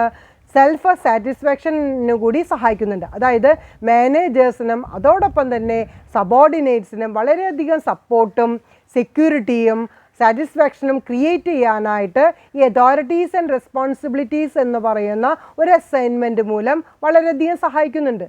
സെൽഫ് സാറ്റിസ്ഫാക്ഷന് കൂടി സഹായിക്കുന്നുണ്ട്. അതായത് മാനേജേഴ്സിനും അതോടൊപ്പം തന്നെ സബോർഡിനേറ്റ്സിനും വളരെയധികം സപ്പോർട്ടും സെക്യൂരിറ്റിയും സാറ്റിസ്ഫാക്ഷനും ക്രിയേറ്റ് ചെയ്യാനായിട്ട് ഈ അതോറിറ്റീസ് ആൻഡ് റെസ്പോൺസിബിലിറ്റീസ് എന്ന് പറയുന്ന ഒരു അസൈൻമെൻറ്റ് മൂലം വളരെയധികം സഹായിക്കുന്നുണ്ട്.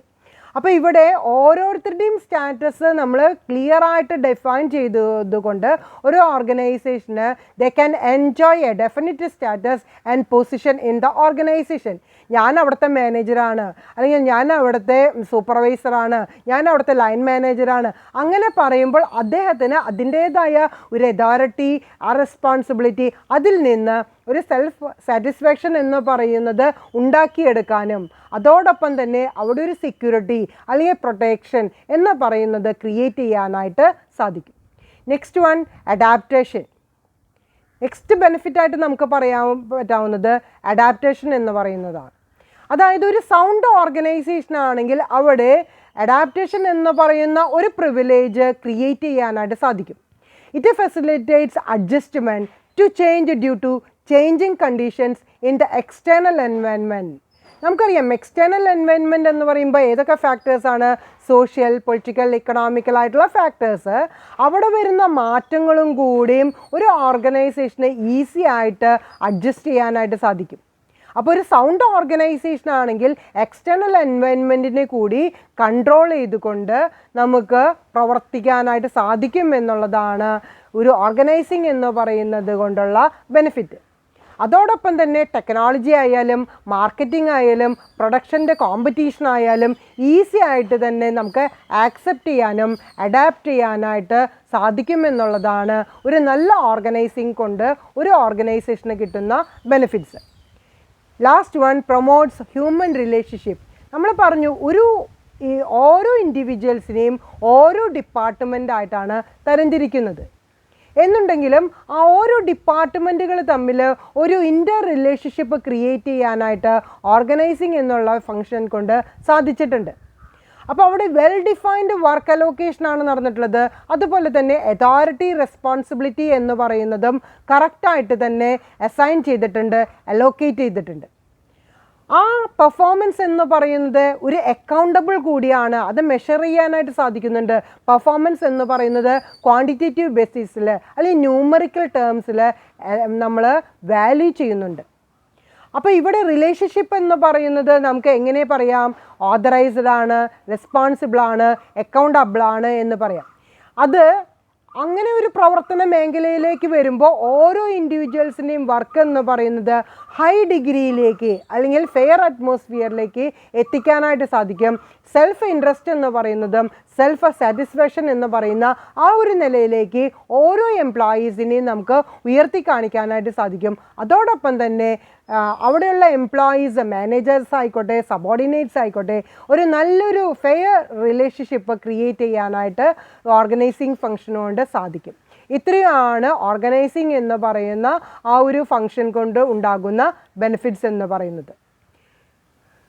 അപ്പോൾ ഇവിടെ ഓരോരുത്തരുടെയും സ്റ്റാറ്റസ് നമ്മൾ ക്ലിയർ ആയിട്ട് ഡിഫൈൻ ചെയ്തതുകൊണ്ട് ഒരു ഓർഗനൈസേഷന് they can enjoy A definite status and position in the organisation. ഞാൻ അവിടുത്തെ മാനേജറാണ്, അല്ലെങ്കിൽ ഞാൻ അവിടുത്തെ സൂപ്പർവൈസറാണ്, ഞാൻ അവിടുത്തെ ലൈൻ മാനേജറാണ്. അങ്ങനെ പറയുമ്പോൾ അദ്ദേഹത്തിന് അതിൻ്റേതായ ഒരു അതോറിറ്റി, ആ റെസ്പോൺസിബിലിറ്റി, അതിൽ നിന്ന് ഒരു സെൽഫ് സാറ്റിസ്ഫാക്ഷൻ എന്ന് പറയുന്നത് ഉണ്ടാക്കിയെടുക്കാനും അതോടൊപ്പം തന്നെ അവിടെ ഒരു സെക്യൂരിറ്റി അല്ലെങ്കിൽ പ്രൊട്ടക്ഷൻ എന്ന് പറയുന്നത് ക്രിയേറ്റ് ചെയ്യാനായിട്ട് സാധിക്കും. Next one adaptation. നെക്സ്റ്റ് ബെനിഫിറ്റായിട്ട് നമുക്ക് പറയാൻ പറ്റാവുന്നത് അഡാപ്റ്റേഷൻ എന്ന് പറയുന്നതാണ്. അതായത് ഒരു സൗണ്ട് ഓർഗനൈസേഷൻ ആണെങ്കിൽ അവിടെ അഡാപ്റ്റേഷൻ എന്ന് പറയുന്ന ഒരു പ്രിവിലേജ് ക്രിയേറ്റ് ചെയ്യാനായിട്ട് സാധിക്കും. It facilitates adjustment to change due to changing conditions in the external environment. നമുക്കറിയാം എക്സ്റ്റേണൽ എൻവയൺമെൻറ്റ് എന്ന് പറയുമ്പോൾ ഏതൊക്കെ ഫാക്ടേഴ്സാണ്? സോഷ്യൽ, പൊളിറ്റിക്കൽ, ഇക്കണോമിക്കൽ ആയിട്ടുള്ള ഫാക്ടേഴ്സ്. അവിടെ വരുന്ന മാറ്റങ്ങളും കൂടിയും ഒരു ഓർഗനൈസേഷനെ ഈസി ആയിട്ട് അഡ്ജസ്റ്റ് ചെയ്യാനായിട്ട് സാധിക്കും. അപ്പോൾ ഒരു സൗണ്ട് ഓർഗനൈസേഷൻ ആണെങ്കിൽ എക്സ്റ്റേണൽ എൻവയൺമെൻറ്റിനെ കൂടി കൺട്രോൾ ചെയ്തുകൊണ്ട് നമുക്ക് പ്രവർത്തിക്കാനായിട്ട് സാധിക്കും എന്നുള്ളതാണ് ഒരു ഓർഗനൈസിങ് എന്ന് പറയുന്നത് കൊണ്ടുള്ള ബെനിഫിറ്റ്. അതോടൊപ്പം തന്നെ ടെക്നോളജി ആയാലും മാർക്കറ്റിംഗ് ആയാലും പ്രൊഡക്ഷൻ്റെ കോമ്പറ്റീഷൻ ആയാലും ഈസി ആയിട്ട് തന്നെ നമുക്ക് ആക്സെപ്റ്റ് ചെയ്യാനും അഡാപ്റ്റ് ചെയ്യാനായിട്ട് സാധിക്കുമെന്നുള്ളതാണ് ഒരു നല്ല ഓർഗനൈസിങ് കൊണ്ട് ഒരു ഓർഗനൈസേഷന് കിട്ടുന്ന benefits. Last one, promotes human relationship. നമ്മൾ പറഞ്ഞു ഓരോ ഇൻഡിവിജ്വൽസിനെയും ഓരോ ഡിപ്പാർട്ട്മെൻറ്റായിട്ടാണ് തരംതിരിക്കുന്നത്. എന്നുണ്ടെങ്കിലും ആ ഓരോ ഡിപ്പാർട്ട്മെൻറ്റുകൾ തമ്മിൽ ഒരു ഇൻ്റർ റിലേഷൻഷിപ്പ് ക്രിയേറ്റ് ചെയ്യാനായിട്ട് ഓർഗനൈസിങ് എന്നുള്ള ഫങ്ഷൻ കൊണ്ട് സാധിച്ചിട്ടുണ്ട്. അപ്പോൾ അവിടെ വെൽ ഡിഫൈൻഡ് വർക്ക് അലോക്കേഷനാണ് നടന്നിട്ടുള്ളത്. അതുപോലെ തന്നെ അതോറിറ്റി റെസ്പോൺസിബിലിറ്റി എന്ന് പറയുന്നതും കറക്റ്റായിട്ട് തന്നെ അസൈൻ ചെയ്തിട്ടുണ്ട്, അലോക്കേറ്റ് ചെയ്തിട്ടുണ്ട്. ആ പെർഫോമൻസ് എന്ന് പറയുന്നത് ഒരു അക്കൗണ്ടബിൾ കൂടിയാണ്. അത് മെഷർ ചെയ്യാനായിട്ട് സാധിക്കുന്നുണ്ട്. പെർഫോമൻസ് എന്ന് പറയുന്നത് ക്വാണ്ടിറ്റേറ്റീവ് ബേസിസിൽ അല്ലെങ്കിൽ ന്യൂമറിക്കൽ ടേംസിൽ നമ്മൾ വാല്യൂ ചെയ്യുന്നുണ്ട്. അപ്പോൾ ഇവിടെ റിലേഷൻഷിപ്പ് എന്ന് പറയുന്നത് നമുക്ക് എങ്ങനെ പറയാം? ഓതറൈസ്ഡ് ആണ്, റെസ്പോൺസിബിൾ ആണ്, അക്കൗണ്ടബിൾ ആണ് എന്ന് പറയാം. അത് അങ്ങനെ ഒരു പ്രവർത്തന മേഖലയിലേക്ക് വരുമ്പോൾ ഓരോ ഇൻഡിവിജ്വൽസിൻ്റെയും വർക്ക് എന്ന് പറയുന്നത് ഹൈ ഡിഗ്രിയിലേക്ക് അല്ലെങ്കിൽ ഫെയർ അറ്റ്മോസ്ഫിയറിലേക്ക് എത്തിക്കാനായിട്ട് സാധിക്കും. സെൽഫ് ഇൻട്രസ്റ്റ് എന്ന് പറയുന്നതും സെൽഫ് സാറ്റിസ്ഫാക്ഷൻ എന്ന് പറയുന്ന ആ ഒരു നിലയിലേക്ക് ഓരോ എംപ്ലോയീസിനെയും നമുക്ക് ഉയർത്തി കാണിക്കാനായിട്ട് സാധിക്കും. അതോടൊപ്പം തന്നെ അവിടെയുള്ള എംപ്ലോയീസ്, മാനേജേഴ്സ് ആയിക്കോട്ടെ, സബോർഡിനേറ്റ്സ് ആയിക്കോട്ടെ, ഒരു നല്ലൊരു ഫെയർ റിലേഷൻഷിപ്പ് ക്രിയേറ്റ് ചെയ്യാനായിട്ട് ഓർഗനൈസിങ് ഫംഗ്ഷൻ കൊണ്ട് സാധിക്കും. ഇത്രയാണ് ഓർഗനൈസിങ് എന്ന് പറയുന്ന ആ ഒരു ഫംഗ്ഷൻ കൊണ്ട് ഉണ്ടാകുന്ന ബെനിഫിറ്റ്സ് എന്ന് പറയുന്നത്.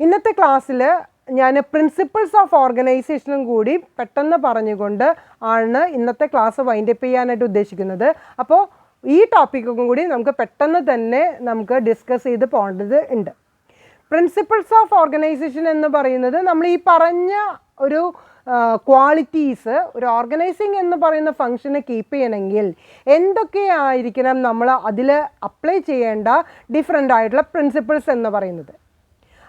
ഇന്നത്തെ ക്ലാസ്സിൽ ഞാൻ പ്രിൻസിപ്പിൾസ് ഓഫ് ഓർഗനൈസേഷനും കൂടി പെട്ടെന്ന് പറഞ്ഞുകൊണ്ട് ആണ് ഇന്നത്തെ ക്ലാസ് വൈൻഡപ്പ് ചെയ്യാനായിട്ട് ഉദ്ദേശിക്കുന്നത്. അപ്പോൾ ഈ ടോപ്പിക്കും കൂടി നമുക്ക് പെട്ടെന്ന് തന്നെ നമുക്ക് ഡിസ്കസ് ചെയ്ത് പോകേണ്ടത് ഉണ്ട്. പ്രിൻസിപ്പിൾസ് ഓഫ് ഓർഗനൈസേഷൻ എന്ന് പറയുന്നത് നമ്മൾ ഈ പറഞ്ഞ ഒരു ക്വാളിറ്റീസ് ഒരു ഓർഗനൈസിങ് എന്ന് പറയുന്ന ഫംഗ്ഷനെ കീപ്പ് ചെയ്യണമെങ്കിൽ എന്തൊക്കെയായിരിക്കണം നമ്മൾ അതിൽ അപ്ലൈ ചെയ്യേണ്ട ഡിഫറെൻ്റ് ആയിട്ടുള്ള പ്രിൻസിപ്പിൾസ് എന്ന് പറയുന്നത്.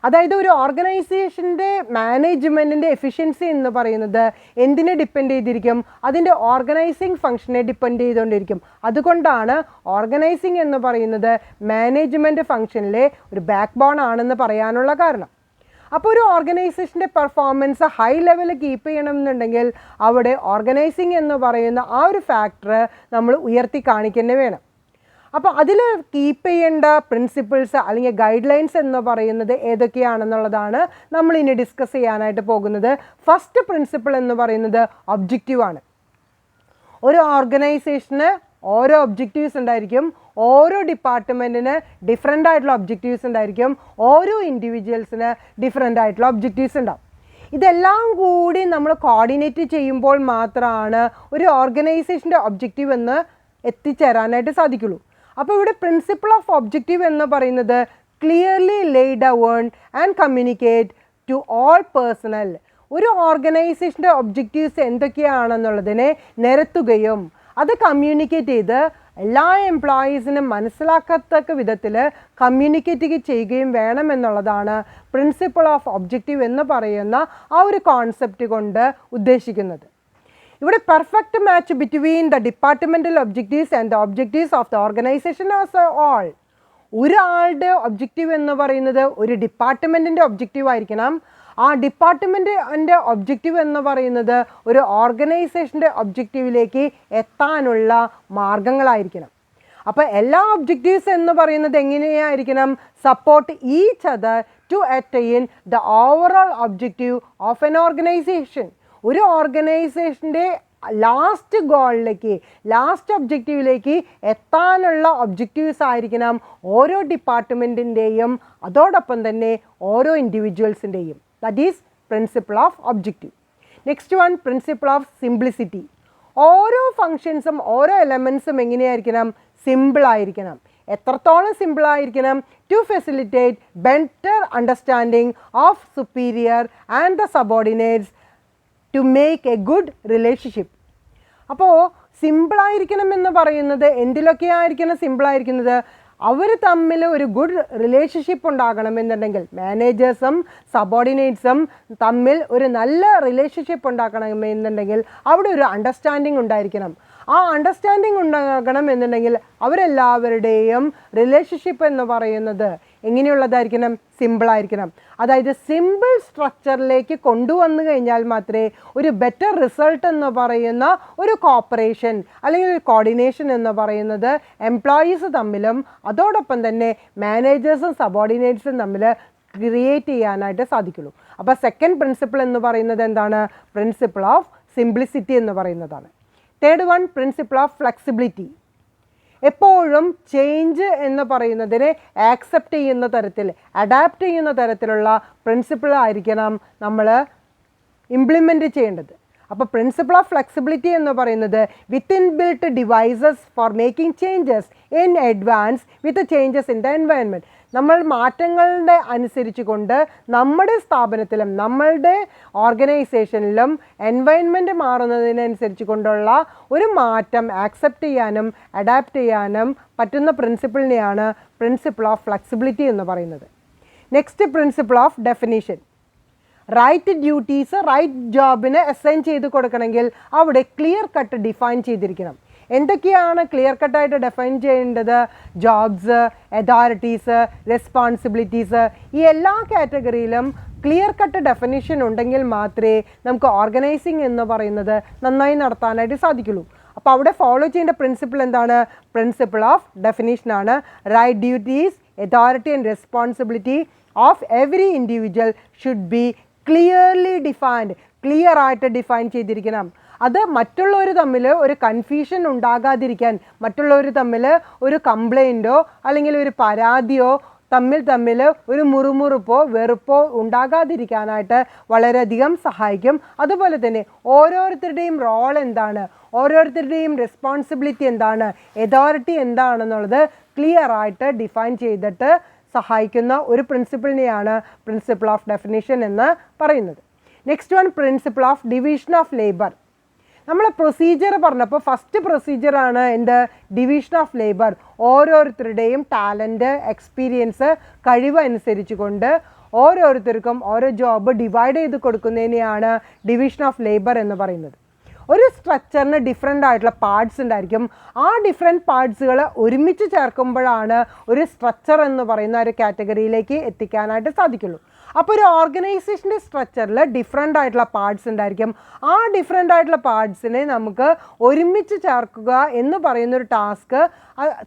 അതായത് ഒരു ഓർഗനൈസേഷൻ്റെ മാനേജ്മെൻറ്റിൻ്റെ എഫിഷ്യൻസി എന്ന് പറയുന്നത് എന്തിനെ ഡിപ്പെൻഡ് ചെയ്തിരിക്കും? അതിൻ്റെ ഓർഗനൈസിങ് ഫംഗ്ഷനെ ഡിപ്പെൻഡ് ചെയ്തുകൊണ്ടിരിക്കും. അതുകൊണ്ടാണ് ഓർഗനൈസിങ് എന്ന് പറയുന്നത് മാനേജ്മെൻറ്റ് ഫംഗ്ഷനിലെ ഒരു ബാക്ക് ബോൺ ആണെന്ന് പറയാനുള്ള കാരണം. അപ്പോൾ ഒരു ഓർഗനൈസേഷൻ്റെ പെർഫോമൻസ് ഹൈ ലെവലിൽ കീപ്പ് ചെയ്യണമെന്നുണ്ടെങ്കിൽ അവിടെ ഓർഗനൈസിങ് എന്ന് പറയുന്ന ആ ഒരു ഫാക്ടർ നമ്മൾ ഉയർത്തി കാണിക്കേണ്ടി വേണം. അപ്പോൾ അതിൽ കീപ്പ് ചെയ്യേണ്ട പ്രിൻസിപ്പിൾസ് അല്ലെങ്കിൽ ഗൈഡ് ലൈൻസ് എന്ന് പറയുന്നത് ഏതൊക്കെയാണെന്നുള്ളതാണ് നമ്മൾ ഇനി ഡിസ്കസ് ചെയ്യാനായിട്ട് പോകുന്നത്. ഫസ്റ്റ് പ്രിൻസിപ്പിൾ എന്ന് പറയുന്നത് ഒബ്ജക്റ്റീവാണ്. ഒരു ഓർഗനൈസേഷന് ഓരോ ഒബ്ജക്റ്റീവ്സ് ഉണ്ടായിരിക്കും. ഓരോ ഡിപ്പാർട്ട്മെൻറ്റിന് ഡിഫറെൻ്റ് ആയിട്ടുള്ള ഒബ്ജക്റ്റീവ്സ് ഉണ്ടായിരിക്കും. ഓരോ ഇൻഡിവിജ്വൽസിന് ഡിഫറെൻ്റ് ആയിട്ടുള്ള ഒബ്ജക്റ്റീവ്സ് ഉണ്ടാവും. ഇതെല്ലാം കൂടി നമ്മൾ കോർഡിനേറ്റ് ചെയ്യുമ്പോൾ മാത്രമാണ് ഒരു ഓർഗനൈസേഷൻ്റെ ഒബ്ജക്റ്റീവ് എന്ന് എത്തിച്ചേരാനായിട്ട് സാധിക്കുള്ളൂ. അപ്പോൾ ഇവിടെ പ്രിൻസിപ്പിൾ ഓഫ് ഒബ്ജക്റ്റീവ് എന്ന് പറയുന്നത് clearly laid down and communicate to all personnel. ഒരു ഓർഗനൈസേഷൻ്റെ ഒബ്ജക്റ്റീവ്സ് എന്തൊക്കെയാണെന്നുള്ളതിനെ നിരത്തുകയും അത് കമ്മ്യൂണിക്കേറ്റ് ചെയ്ത് എല്ലാ എംപ്ലോയീസിനും മനസ്സിലാക്കത്തക്ക വിധത്തിൽ കമ്മ്യൂണിക്കേറ്റ് ചെയ്യുകയും വേണമെന്നുള്ളതാണ് പ്രിൻസിപ്പിൾ ഓഫ് ഒബ്ജക്റ്റീവ് എന്ന് പറയുന്ന ആ ഒരു കോൺസെപ്റ്റ് കൊണ്ട് ഉദ്ദേശിക്കുന്നത്. ഇവിടെ perfect match between the departmental objectives and the objectives of the organisation as all. ഒരാളുടെ ഒബ്ജക്റ്റീവ് എന്ന് പറയുന്നത് ഒരു ഡിപ്പാർട്ട്മെൻറ്റിൻ്റെ ഒബ്ജക്റ്റീവ് ആയിരിക്കണം. ആ ഡിപ്പാർട്ട്മെൻറ്റിൻ്റെ ഒബ്ജക്റ്റീവ് എന്ന് പറയുന്നത് ഒരു ഓർഗനൈസേഷൻ്റെ ഒബ്ജക്റ്റീവിലേക്ക് എത്താനുള്ള മാർഗങ്ങളായിരിക്കണം. അപ്പോൾ എല്ലാ ഒബ്ജക്റ്റീവ്സ് എന്ന് പറയുന്നത് എങ്ങനെയായിരിക്കണം? Support each other to attain the overall objective of an organisation. ഒരു ഓർഗനൈസേഷൻ്റെ ലാസ്റ്റ് ഗോളിലേക്ക്, ലാസ്റ്റ് ഒബ്ജക്റ്റീവിലേക്ക് എത്താനുള്ള ഒബ്ജക്റ്റീവ്സ് ആയിരിക്കണം ഓരോ ഡിപ്പാർട്ട്മെൻറ്റിൻ്റെയും അതോടൊപ്പം തന്നെ ഓരോ ഇൻഡിവിജ്വൽസിൻ്റെയും. That is principle of objective. Next one principle of simplicity. ഓരോ ഫങ്ഷൻസും ഓരോ എലമെൻസും എങ്ങനെയായിരിക്കണം? സിമ്പിളായിരിക്കണം. എത്രത്തോളം സിമ്പിളായിരിക്കണം? To facilitate better understanding of superior and the subordinates to make a good relationship. അപ്പോൾ സിമ്പിളായിരിക്കണം എന്ന് പറയുന്നത് എന്തിലൊക്കെയായിരിക്കണം സിമ്പിളായിരിക്കുന്നത്? അവർ തമ്മിൽ ഒരു ഗുഡ് റിലേഷൻഷിപ്പ് ഉണ്ടാകണമെന്നുണ്ടെങ്കിൽ, മാനേജേഴ്സും സബോർഡിനേറ്റ്സും തമ്മിൽ ഒരു നല്ല റിലേഷൻഷിപ്പ് ഉണ്ടാക്കണമെന്നുണ്ടെങ്കിൽ അവിടെ ഒരു അണ്ടർസ്റ്റാൻഡിങ് ഉണ്ടായിരിക്കണം. ആ അണ്ടർസ്റ്റാൻഡിങ് ഉണ്ടാകണം എന്നുണ്ടെങ്കിൽ അവരെല്ലാവരുടെയും റിലേഷൻഷിപ്പ് എന്ന് പറയുന്നത് എങ്ങനെയുള്ളതായിരിക്കണം? സിമ്പിളായിരിക്കണം. അതായത് സിമ്പിൾ സ്ട്രക്ചറിലേക്ക് കൊണ്ടുവന്നു കഴിഞ്ഞാൽ മാത്രമേ ഒരു ബെറ്റർ റിസൾട്ട് എന്ന് പറയുന്ന ഒരു കോപ്പറേഷൻ അല്ലെങ്കിൽ ഒരു കോർഡിനേഷൻ എന്ന് പറയുന്നത് എംപ്ലോയീസ് തമ്മിലും അതോടൊപ്പം തന്നെ മാനേജേഴ്സും സബോർഡിനേറ്റ്സും തമ്മിൽ ക്രിയേറ്റ് ചെയ്യാനായിട്ട് സാധിക്കുള്ളൂ. അപ്പോൾ സെക്കൻഡ് പ്രിൻസിപ്പിൾ എന്ന് പറയുന്നത് എന്താണ്? പ്രിൻസിപ്പിൾ ഓഫ് സിംപ്ലിസിറ്റി എന്ന് പറയുന്നതാണ്. Third one principle of flexibility. എപ്പോഴും ചേഞ്ച് എന്ന് പറയുന്നതിനെ ആക്സെപ്റ്റ് ചെയ്യുന്ന തരത്തിൽ, അഡാപ്റ്റ് ചെയ്യുന്ന തരത്തിലുള്ള പ്രിൻസിപ്പിൾ ആയിരിക്കണം നമ്മൾ ഇംപ്ലിമെൻറ്റ് ചെയ്യേണ്ടത്. അപ്പോൾ പ്രിൻസിപ്പിൾ ഓഫ് ഫ്ലെക്സിബിലിറ്റി എന്ന് പറയുന്നത് within built devices for making changes in advance with changes in the environment. നമ്മൾ മാറ്റങ്ങളുടെ അനുസരിച്ച് കൊണ്ട് നമ്മുടെ സ്ഥാപനത്തിലും നമ്മളുടെ ഓർഗനൈസേഷനിലും എൻവയൺമെൻറ്റ് മാറുന്നതിനനുസരിച്ച് കൊണ്ടുള്ള ഒരു മാറ്റം ആക്സെപ്റ്റ് ചെയ്യാനും അഡാപ്റ്റ് ചെയ്യാനും പറ്റുന്ന പ്രിൻസിപ്പിളിനെയാണ് പ്രിൻസിപ്പിൾ ഓഫ് ഫ്ലെക്സിബിലിറ്റി എന്ന് പറയുന്നത്. Next principle of definition. Right duties right ജോബിന് അസൈൻ ചെയ്ത് കൊടുക്കണമെങ്കിൽ അവിടെ ക്ലിയർ കട്ട് ഡിഫൈൻ ചെയ്തിരിക്കണം. എന്തൊക്കെയാണ് ക്ലിയർ കട്ടായിട്ട് ഡിഫൈൻ ചെയ്യേണ്ടത്? ജോബ്സ്, അതോറിറ്റീസ്, റെസ്പോൺസിബിലിറ്റീസ്, ഈ എല്ലാ കാറ്റഗറിയിലും ക്ലിയർ കട്ട് ഡെഫിനിഷൻ ഉണ്ടെങ്കിൽ മാത്രമേ നമുക്ക് ഓർഗനൈസിങ് എന്ന് പറയുന്നത് നന്നായി നടത്താനായിട്ട് സാധിക്കുള്ളൂ. അപ്പോൾ അവിടെ ഫോളോ ചെയ്യേണ്ട പ്രിൻസിപ്പിൾ എന്താണ്? പ്രിൻസിപ്പിൾ ഓഫ് ഡെഫിനിഷനാണ്. Right duties, authority and responsibility of every individual should be clearly defined. Clear ആയിട്ട് ഡിഫൈൻ ചെയ്തിരിക്കണം. അത് മറ്റുള്ളവർ തമ്മിൽ ഒരു കൺഫ്യൂഷൻ ഉണ്ടാകാതിരിക്കാൻ, മറ്റുള്ളവർ തമ്മിൽ ഒരു കംപ്ലൈൻറ്റോ അല്ലെങ്കിൽ ഒരു പരാതിയോ തമ്മിൽ ഒരു മുറുമുറുപ്പോ വെറുപ്പോ ഉണ്ടാകാതിരിക്കാനായിട്ട് വളരെയധികം സഹായിക്കും. അതുപോലെ തന്നെ ഓരോരുത്തരുടെയും റോൾ എന്താണ്, ഓരോരുത്തരുടെയും റെസ്പോൺസിബിലിറ്റി എന്താണ്, അതോറിറ്റി എന്താണെന്നുള്ളത് ക്ലിയർ ആയിട്ട് ഡിഫൈൻ ചെയ്തിട്ട് സഹായിക്കുന്ന ഒരു പ്രിൻസിപ്പിളിനെയാണ് പ്രിൻസിപ്പിൾ ഓഫ് ഡെഫിനിഷൻ എന്ന് പറയുന്നത്. Next one principle of division of labour. നമ്മൾ പ്രൊസീജിയർ പറഞ്ഞപ്പോൾ ഫസ്റ്റ് പ്രൊസീജിയറാണ് എൻ്റെ ഡിവിഷൻ ഓഫ് ലേബർ. ഓരോരുത്തരുടെയും ടാലൻറ്റ്, എക്സ്പീരിയൻസ്, കഴിവ് അനുസരിച്ച് കൊണ്ട് ഓരോരുത്തർക്കും ഓരോ ജോബ് ഡിവൈഡ് ചെയ്ത് കൊടുക്കുന്നതിനെയാണ് ഡിവിഷൻ ഓഫ് ലേബർ എന്ന് പറയുന്നത്. ഒരു സ്ട്രക്ചറിന് ഡിഫറെൻ്റ് ആയിട്ടുള്ള പാർട്സ് ഉണ്ടായിരിക്കും. ആ ഡിഫറെൻറ്റ് പാർട്സുകൾ ഒരുമിച്ച് ചേർക്കുമ്പോഴാണ് ഒരു സ്ട്രക്ചർ എന്ന് പറയുന്ന ഒരു കാറ്റഗറിയിലേക്ക് എത്തിക്കാനായിട്ട് സാധിക്കുള്ളൂ. അപ്പോൾ ഒരു ഓർഗനൈസേഷൻ്റെ സ്ട്രക്ചറിൽ ഡിഫറെൻ്റ് ആയിട്ടുള്ള പാർട്സ് ഉണ്ടായിരിക്കും. ആ ഡിഫറെൻ്റ് ആയിട്ടുള്ള പാർട്സിനെ നമുക്ക് ഒരുമിച്ച് ചേർക്കുക എന്ന് പറയുന്നൊരു ടാസ്ക്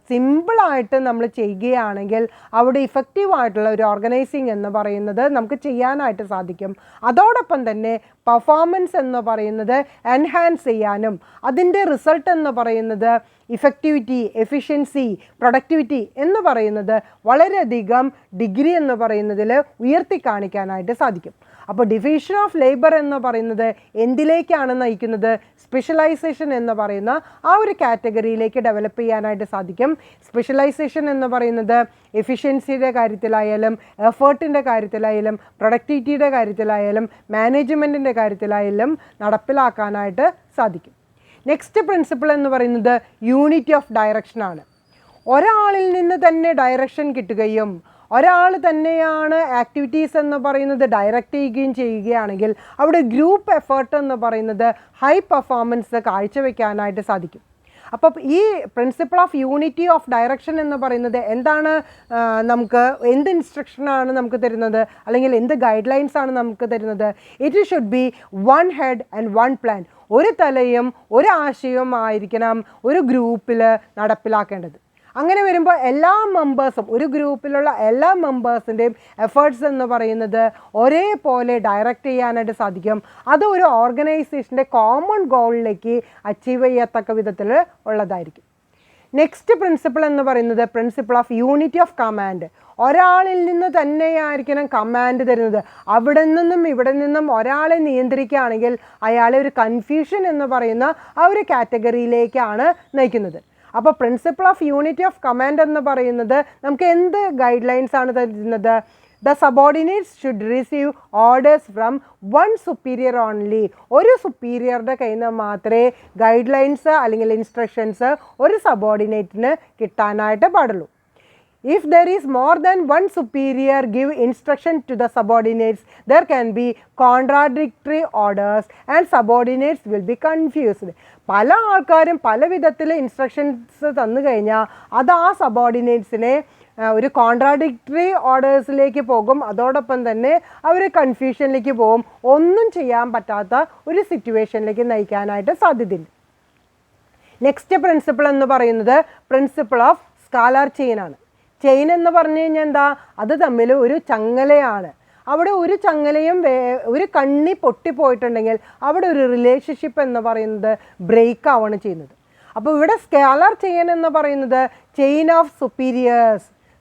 സിമ്പിളായിട്ട് നമ്മൾ ചെയ്യുകയാണെങ്കിൽ അവിടെ ഇഫക്റ്റീവായിട്ടുള്ള ഒരു ഓർഗനൈസിങ് എന്ന് പറയുന്നത് നമുക്ക് ചെയ്യാനായിട്ട് സാധിക്കും. അതോടൊപ്പം തന്നെ പെർഫോമൻസ് എന്ന് പറയുന്നത് എൻഹാൻസ് ചെയ്യാനും അതിൻ്റെ റിസൾട്ട് എന്ന് പറയുന്നത് ഇഫക്റ്റിവിറ്റി, എഫിഷ്യൻസി, പ്രൊഡക്ടിവിറ്റി എന്ന് പറയുന്നത് വളരെയധികം ഡിഗ്രി എന്ന് പറയുന്നതിൽ ഉയർത്തി കാണിക്കാനായിട്ട് സാധിക്കും. അപ്പോൾ ഡിവിഷൻ ഓഫ് ലേബർ എന്ന് പറയുന്നത് എന്തിലേക്കാണ് നയിക്കുന്നത്? സ്പെഷ്യലൈസേഷൻ എന്ന് പറയുന്ന ആ ഒരു കാറ്റഗറിയിലേക്ക് ഡെവലപ്പ് ചെയ്യാനായിട്ട് സാധിക്കും. സ്പെഷ്യലൈസേഷൻ എന്ന് പറയുന്നത് എഫിഷ്യൻസിയുടെ കാര്യത്തിലായാലും എഫേർട്ടിൻ്റെ കാര്യത്തിലായാലും പ്രൊഡക്ടിവിറ്റിയുടെ കാര്യത്തിലായാലും മാനേജ്മെൻറ്റിൻ്റെ കാര്യത്തിലായാലും നടപ്പിലാക്കാനായിട്ട് സാധിക്കും. നെക്സ്റ്റ് പ്രിൻസിപ്പിൾ എന്ന് പറയുന്നത് യൂണിറ്റി ഓഫ് ഡയറക്ഷനാണ്. ഒരാളിൽ നിന്ന് തന്നെ ഡയറക്ഷൻ കിട്ടുകയും ഒരാൾ തന്നെയാണ് ആക്ടിവിറ്റീസ് എന്ന് പറയുന്നത് ഡയറക്റ്റ് ചെയ്യുകയും ചെയ്യുകയാണെങ്കിൽ അവിടെ ഗ്രൂപ്പ് എഫേർട്ട് എന്ന് പറയുന്നത് ഹൈ പെർഫോമൻസ് കാഴ്ചവെക്കാനായിട്ട് സാധിക്കും. അപ്പോൾ ഈ principle of unity of direction എന്ന് പറയുന്നത് എന്താണ്? നമുക്ക് എന്ത് ഇൻസ്ട്രക്ഷനാണ് നമുക്ക് തരുന്നത്, അല്ലെങ്കിൽ എന്ത് ഗൈഡ് ലൈൻസ് ആണ് നമുക്ക് തരുന്നത്? It should B one head and one plan. ഒരു തലയും ഒരു ആശയവും ആയിരിക്കണം ഒരു ഗ്രൂപ്പിൽ നടപ്പിലാക്കേണ്ടത്. അങ്ങനെ വരുമ്പോൾ എല്ലാ മെമ്പേഴ്സും, ഒരു ഗ്രൂപ്പിലുള്ള എല്ലാ മെമ്പേഴ്സിൻ്റെയും എഫേർട്സ് എന്ന് പറയുന്നത് ഒരേപോലെ ഡയറക്റ്റ് ചെയ്യാനായിട്ട് സാധിക്കും. അത് ഒരു ഓർഗനൈസേഷൻ്റെ കോമൺ ഗോളിലേക്ക് അച്ചീവ് ചെയ്യത്തക്ക വിധത്തിൽ ഉള്ളതായിരിക്കും. നെക്സ്റ്റ് പ്രിൻസിപ്പിൾ എന്ന് പറയുന്നത് principle of unity of command. ഒരാളിൽ നിന്ന് തന്നെയായിരിക്കണം കമാൻഡ് തരുന്നത്. അവിടെ നിന്നും ഇവിടെ നിന്നും ഒരാളെ നിയന്ത്രിക്കുകയാണെങ്കിൽ അയാളെ ഒരു കൺഫ്യൂഷൻ എന്ന് പറയുന്ന ആ ഒരു കാറ്റഗറിയിലേക്കാണ് നയിക്കുന്നത്. അപ്പോൾ principle of unity of command എന്ന് പറയുന്നത് നമുക്ക് എന്ത് ഗൈഡ് ലൈൻസ് ആണ് തരുന്നത്? The subordinates should receive orders from one superior only. ഒരു സുപ്പീരിയറുടെ കയ്യിൽ നിന്ന് മാത്രമേ ഗൈഡ് ലൈൻസ് അല്ലെങ്കിൽ ഇൻസ്ട്രക്ഷൻസ് ഒരു സബോർഡിനേറ്റിന് കിട്ടാനായിട്ട് പാടുള്ളൂ. If there is more than one superior give instruction to the subordinates, there can be contradictory orders and subordinates will be confused. പല ആൾക്കാരും പല വിധത്തിൽ ഇൻസ്ട്രക്ഷൻസ് തന്നു കഴിഞ്ഞാൽ അത് ആ സബോർഡിനേറ്റ്സിനെ ഒരു കോൺട്രാഡിക്ടറി ഓർഡേഴ്സിലേക്ക് പോകും. അതോടൊപ്പം തന്നെ അവർ കൺഫ്യൂഷനിലേക്ക് പോകും. ഒന്നും ചെയ്യാൻ പറ്റാത്ത ഒരു സിറ്റുവേഷനിലേക്ക് നയിക്കാനായിട്ട് സാധ്യതയുണ്ട്. നെക്സ്റ്റ് പ്രിൻസിപ്പിൾ എന്ന് പറയുന്നത് പ്രിൻസിപ്പിൾ ഓഫ് സ്കാലാർ ചെയിൻ ആണ്. ചെയിൻ എന്ന് പറഞ്ഞു കഴിഞ്ഞാൽ എന്താ? അത് തമ്മിൽ ഒരു ചങ്ങലയാണ്. അവിടെ ഒരു ചങ്ങലയും ഒരു കണ്ണി പൊട്ടിപ്പോയിട്ടുണ്ടെങ്കിൽ അവിടെ ഒരു റിലേഷൻഷിപ്പ് എന്ന് പറയുന്നത് ബ്രേക്ക് ആവുകയാണ് ചെയ്യുന്നത്. അപ്പോൾ ഇവിടെ സ്കാലാർ ചെയിൻ എന്ന് പറയുന്നത് ചെയിൻ ഓഫ്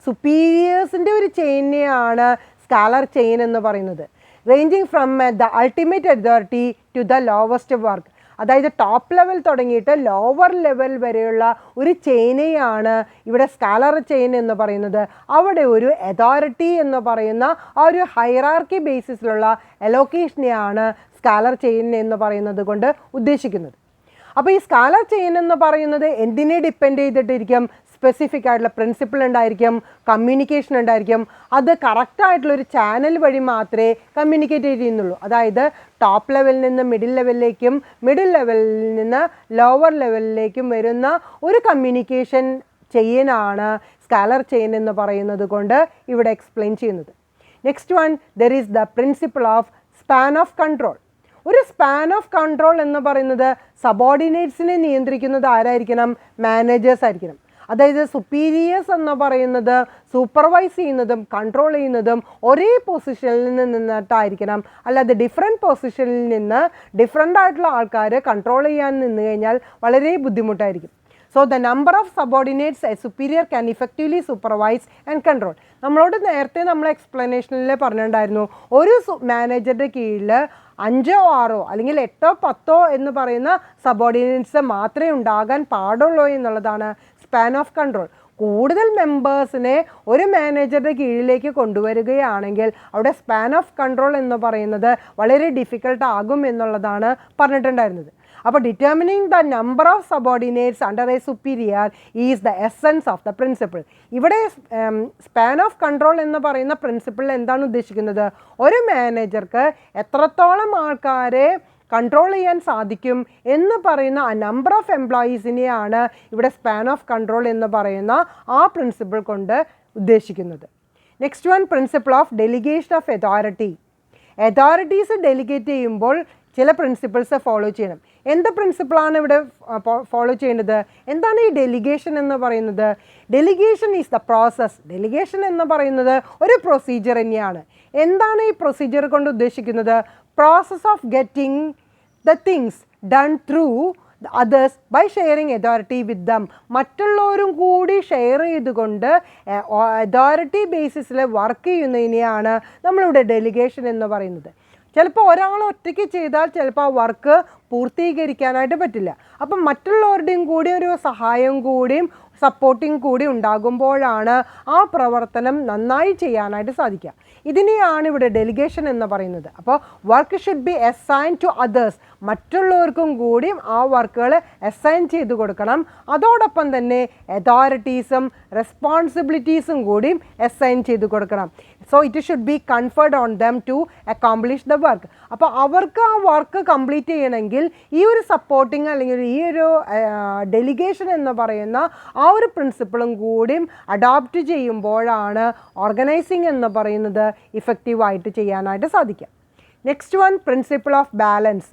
സുപ്പീരിയേഴ്സിൻ്റെ ഒരു ചെയിനെയാണ് സ്കാലാർ ചെയിൻ എന്ന് പറയുന്നത്. Ranging from the ultimate authority to the lowest work. അതായത് ടോപ്പ് ലെവൽ തുടങ്ങിയിട്ട് ലോവർ ലെവൽ വരെയുള്ള ഒരു ചെയിനെയാണ് ഇവിടെ സ്കാലർ ചെയിൻ എന്ന് പറയുന്നത്. അവിടെ ഒരു അതോറിറ്റി എന്ന് പറയുന്ന ആ ഒരു ഹൈറാർക്കി ബേസിസിലുള്ള അലോക്കേഷനെയാണ് സ്കാലർ ചെയിൻ എന്ന് പറയുന്നത് കൊണ്ട് ഉദ്ദേശിക്കുന്നത്. അപ്പോൾ ഈ സ്കാലർ ചെയിൻ എന്ന് പറയുന്നത് എന്തിനെ ഡിപ്പെൻഡ് ചെയ്തിട്ടിരിക്കും? സ്പെസിഫിക് ആയിട്ടുള്ള പ്രിൻസിപ്പിൾ ഉണ്ടായിരിക്കും, കമ്മ്യൂണിക്കേഷൻ ഉണ്ടായിരിക്കും. അത് കറക്റ്റായിട്ടുള്ളൊരു ചാനൽ വഴി മാത്രമേ കമ്മ്യൂണിക്കേറ്റ് ചെയ്യുന്നുള്ളൂ. അതായത് ടോപ്പ് ലെവലിൽ നിന്ന് മിഡിൽ ലെവലിലേക്കും മിഡിൽ ലെവലിൽ നിന്ന് ലോവർ ലെവലിലേക്കും വരുന്ന ഒരു കമ്മ്യൂണിക്കേഷൻ ചെയിനാണ് സ്കാലർ ചെയിൻ എന്ന് പറയുന്നത് കൊണ്ട് ഇവിടെ എക്സ്പ്ലെയിൻ ചെയ്യുന്നത്. Next one, there is the principle of span of control. ഒരു സ്പാൻ ഓഫ് കൺട്രോൾ എന്ന് പറയുന്നത് സബോർഡിനേറ്റ്സിനെ നിയന്ത്രിക്കുന്നത് ആരായിരിക്കണം? മാനേജേഴ്സ് ആയിരിക്കണം. അതായത് സുപ്പീരിയേഴ്സ് എന്ന് പറയുന്നത് സൂപ്പർവൈസ് ചെയ്യുന്നതും കൺട്രോൾ ചെയ്യുന്നതും ഒരേ പൊസിഷനിൽ നിന്നിട്ടായിരിക്കണം. അല്ലാതെ ഡിഫറെൻറ്റ് പൊസിഷനിൽ നിന്ന് ഡിഫറെൻ്റ് ആയിട്ടുള്ള ആൾക്കാർ കൺട്രോൾ ചെയ്യാൻ നിന്ന് കഴിഞ്ഞാൽ വളരെ ബുദ്ധിമുട്ടായിരിക്കും. So the number of subordinates a superior can effectively supervise and control. നമ്മളോട് നേരത്തെ നമ്മൾ എക്സ്പ്ലനേഷനിൽ പറഞ്ഞിട്ടുണ്ടായിരുന്നു, ഒരു മാനേജറുടെ കീഴിൽ 5 or 6 അല്ലെങ്കിൽ 8 or 10 എന്ന് പറയുന്ന സബോർഡിനേറ്റ്സ് മാത്രമേ ഉണ്ടാകാൻ പാടുള്ളൂ എന്നുള്ളതാണ് സ്പാൻ ഓഫ് കൺട്രോൾ. കൂടുതൽ മെമ്പേഴ്സിനെ ഒരു മാനേജറുടെ കീഴിലേക്ക് കൊണ്ടുവരികയാണെങ്കിൽ അവിടെ സ്പാൻ ഓഫ് കൺട്രോൾ എന്ന് പറയുന്നത് വളരെ ഡിഫിക്കൽട്ട് ആകും എന്നുള്ളതാണ് പറഞ്ഞിട്ടുണ്ടായിരുന്നത്. അപ്പോൾ determining the number of subordinates under A superior is the essence of the principle. ഇവിടെ സ്പാൻ ഓഫ് കൺട്രോൾ എന്ന് പറയുന്ന പ്രിൻസിപ്പിളിൽ എന്താണ് ഉദ്ദേശിക്കുന്നത്? ഒരു മാനേജർക്ക് എത്രത്തോളം ആൾക്കാരെ കൺട്രോൾ ചെയ്യാൻ സാധിക്കും എന്ന് പറയുന്ന ആ നമ്പർ ഓഫ് എംപ്ലോയീസിനെയാണ് ഇവിടെ സ്പാൻ ഓഫ് കൺട്രോൾ എന്ന് പറയുന്ന ആ പ്രിൻസിപ്പിൾ കൊണ്ട് ഉദ്ദേശിക്കുന്നത്. Next one, principle of delegation of authority. Authorities delegate ചെയ്യുമ്പോൾ ചില പ്രിൻസിപ്പിൾസ് ഫോളോ ചെയ്യണം. എന്ത് പ്രിൻസിപ്പിളാണ് ഇവിടെ ഫോളോ ചെയ്യേണ്ടത്? എന്താണ് ഈ ഡെലിഗേഷൻ എന്ന് പറയുന്നത്? Delegation is the process. Delegation എന്ന് പറയുന്നത് ഒരു പ്രൊസീജിയർ തന്നെയാണ്. എന്താണ് ഈ പ്രൊസീജിയർ കൊണ്ട് ഉദ്ദേശിക്കുന്നത്? Process of getting the things done through others by sharing authority with them. മറ്റുള്ളവരും കൂടി ഷെയർ ചെയ്തുകൊണ്ട് അതോറിറ്റി ബേസിസിൽ വർക്ക് ചെയ്യുന്നതിനെയാണ് നമ്മളിവിടെ ഡെലിഗേഷൻ എന്ന് പറയുന്നത്. ചിലപ്പോൾ ഒരാൾ ഒറ്റയ്ക്ക് ചെയ്താൽ ചിലപ്പോൾ ആ വർക്ക് പൂർത്തീകരിക്കാനായിട്ട് പറ്റില്ല. അപ്പം മറ്റുള്ളവരുടെയും കൂടി ഒരു സഹായം കൂടിയും സപ്പോർട്ടിങ് കൂടി ഉണ്ടാകുമ്പോഴാണ് ആ പ്രവർത്തനം നന്നായി ചെയ്യാനായിട്ട് സാധിക്കുക. ഇതിനെയാണ് ഇവിടെ ഡെലിഗേഷൻ എന്ന് പറയുന്നത്. അപ്പോൾ work should be assign to others. മറ്റുള്ളവർക്കും കൂടിയും ആ വർക്കുകൾ അസൈൻ ചെയ്ത് കൊടുക്കണം. അതോടൊപ്പം തന്നെ അതോറിറ്റീസും റെസ്പോൺസിബിലിറ്റീസും കൂടിയും അസൈൻ ചെയ്ത് കൊടുക്കണം. So it should be conferred on them to accomplish the work. അപ്പോൾ അവർക്ക് ആ വർക്ക് കംപ്ലീറ്റ് ചെയ്യണമെങ്കിൽ ഈ ഒരു സപ്പോർട്ടിങ് അല്ലെങ്കിൽ ഈ ഒരു ഡെലിഗേഷൻ എന്ന് പറയുന്ന ആ ഒരു പ്രിൻസിപ്പിളും കൂടിയും അഡോപ്റ്റ് ചെയ്യുമ്പോഴാണ് ഓർഗനൈസിങ് എന്ന് പറയുന്നത് ഇഫക്റ്റീവായിട്ട് ചെയ്യാനായിട്ട് സാധിക്കുക. Next one, principle of balance.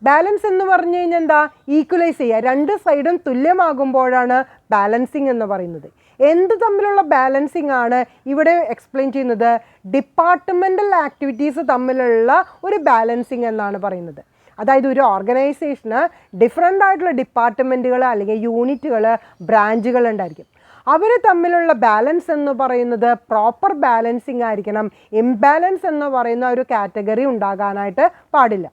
Balance എന്ന് പറഞ്ഞു കഴിഞ്ഞാൽ എന്താ? ഈക്വലൈസ് ചെയ്യുക. രണ്ട് സൈഡും തുല്യമാകുമ്പോഴാണ് ബാലൻസിങ് എന്ന് പറയുന്നത്. എന്ത് തമ്മിലുള്ള ബാലൻസിങ് ആണ് ഇവിടെ എക്സ്പ്ലെയിൻ ചെയ്യുന്നത്? ഡിപ്പാർട്ട്മെൻ്റൽ ആക്ടിവിറ്റീസ് തമ്മിലുള്ള ഒരു ബാലൻസിങ് എന്നാണ് പറയുന്നത്. അതായത് ഒരു ഓർഗനൈസേഷന് ഡിഫറെൻ്റ് ആയിട്ടുള്ള ഡിപ്പാർട്ട്മെൻറ്റുകൾ അല്ലെങ്കിൽ യൂണിറ്റുകൾ, ബ്രാഞ്ചുകൾ ഉണ്ടായിരിക്കും. അവർ തമ്മിലുള്ള ബാലൻസ് എന്ന് പറയുന്നത് പ്രോപ്പർ ബാലൻസിങ് ആയിരിക്കണം. ഇംബാലൻസ് എന്ന് പറയുന്ന ഒരു കാറ്റഗറി ഉണ്ടാകാനായിട്ട് പാടില്ല.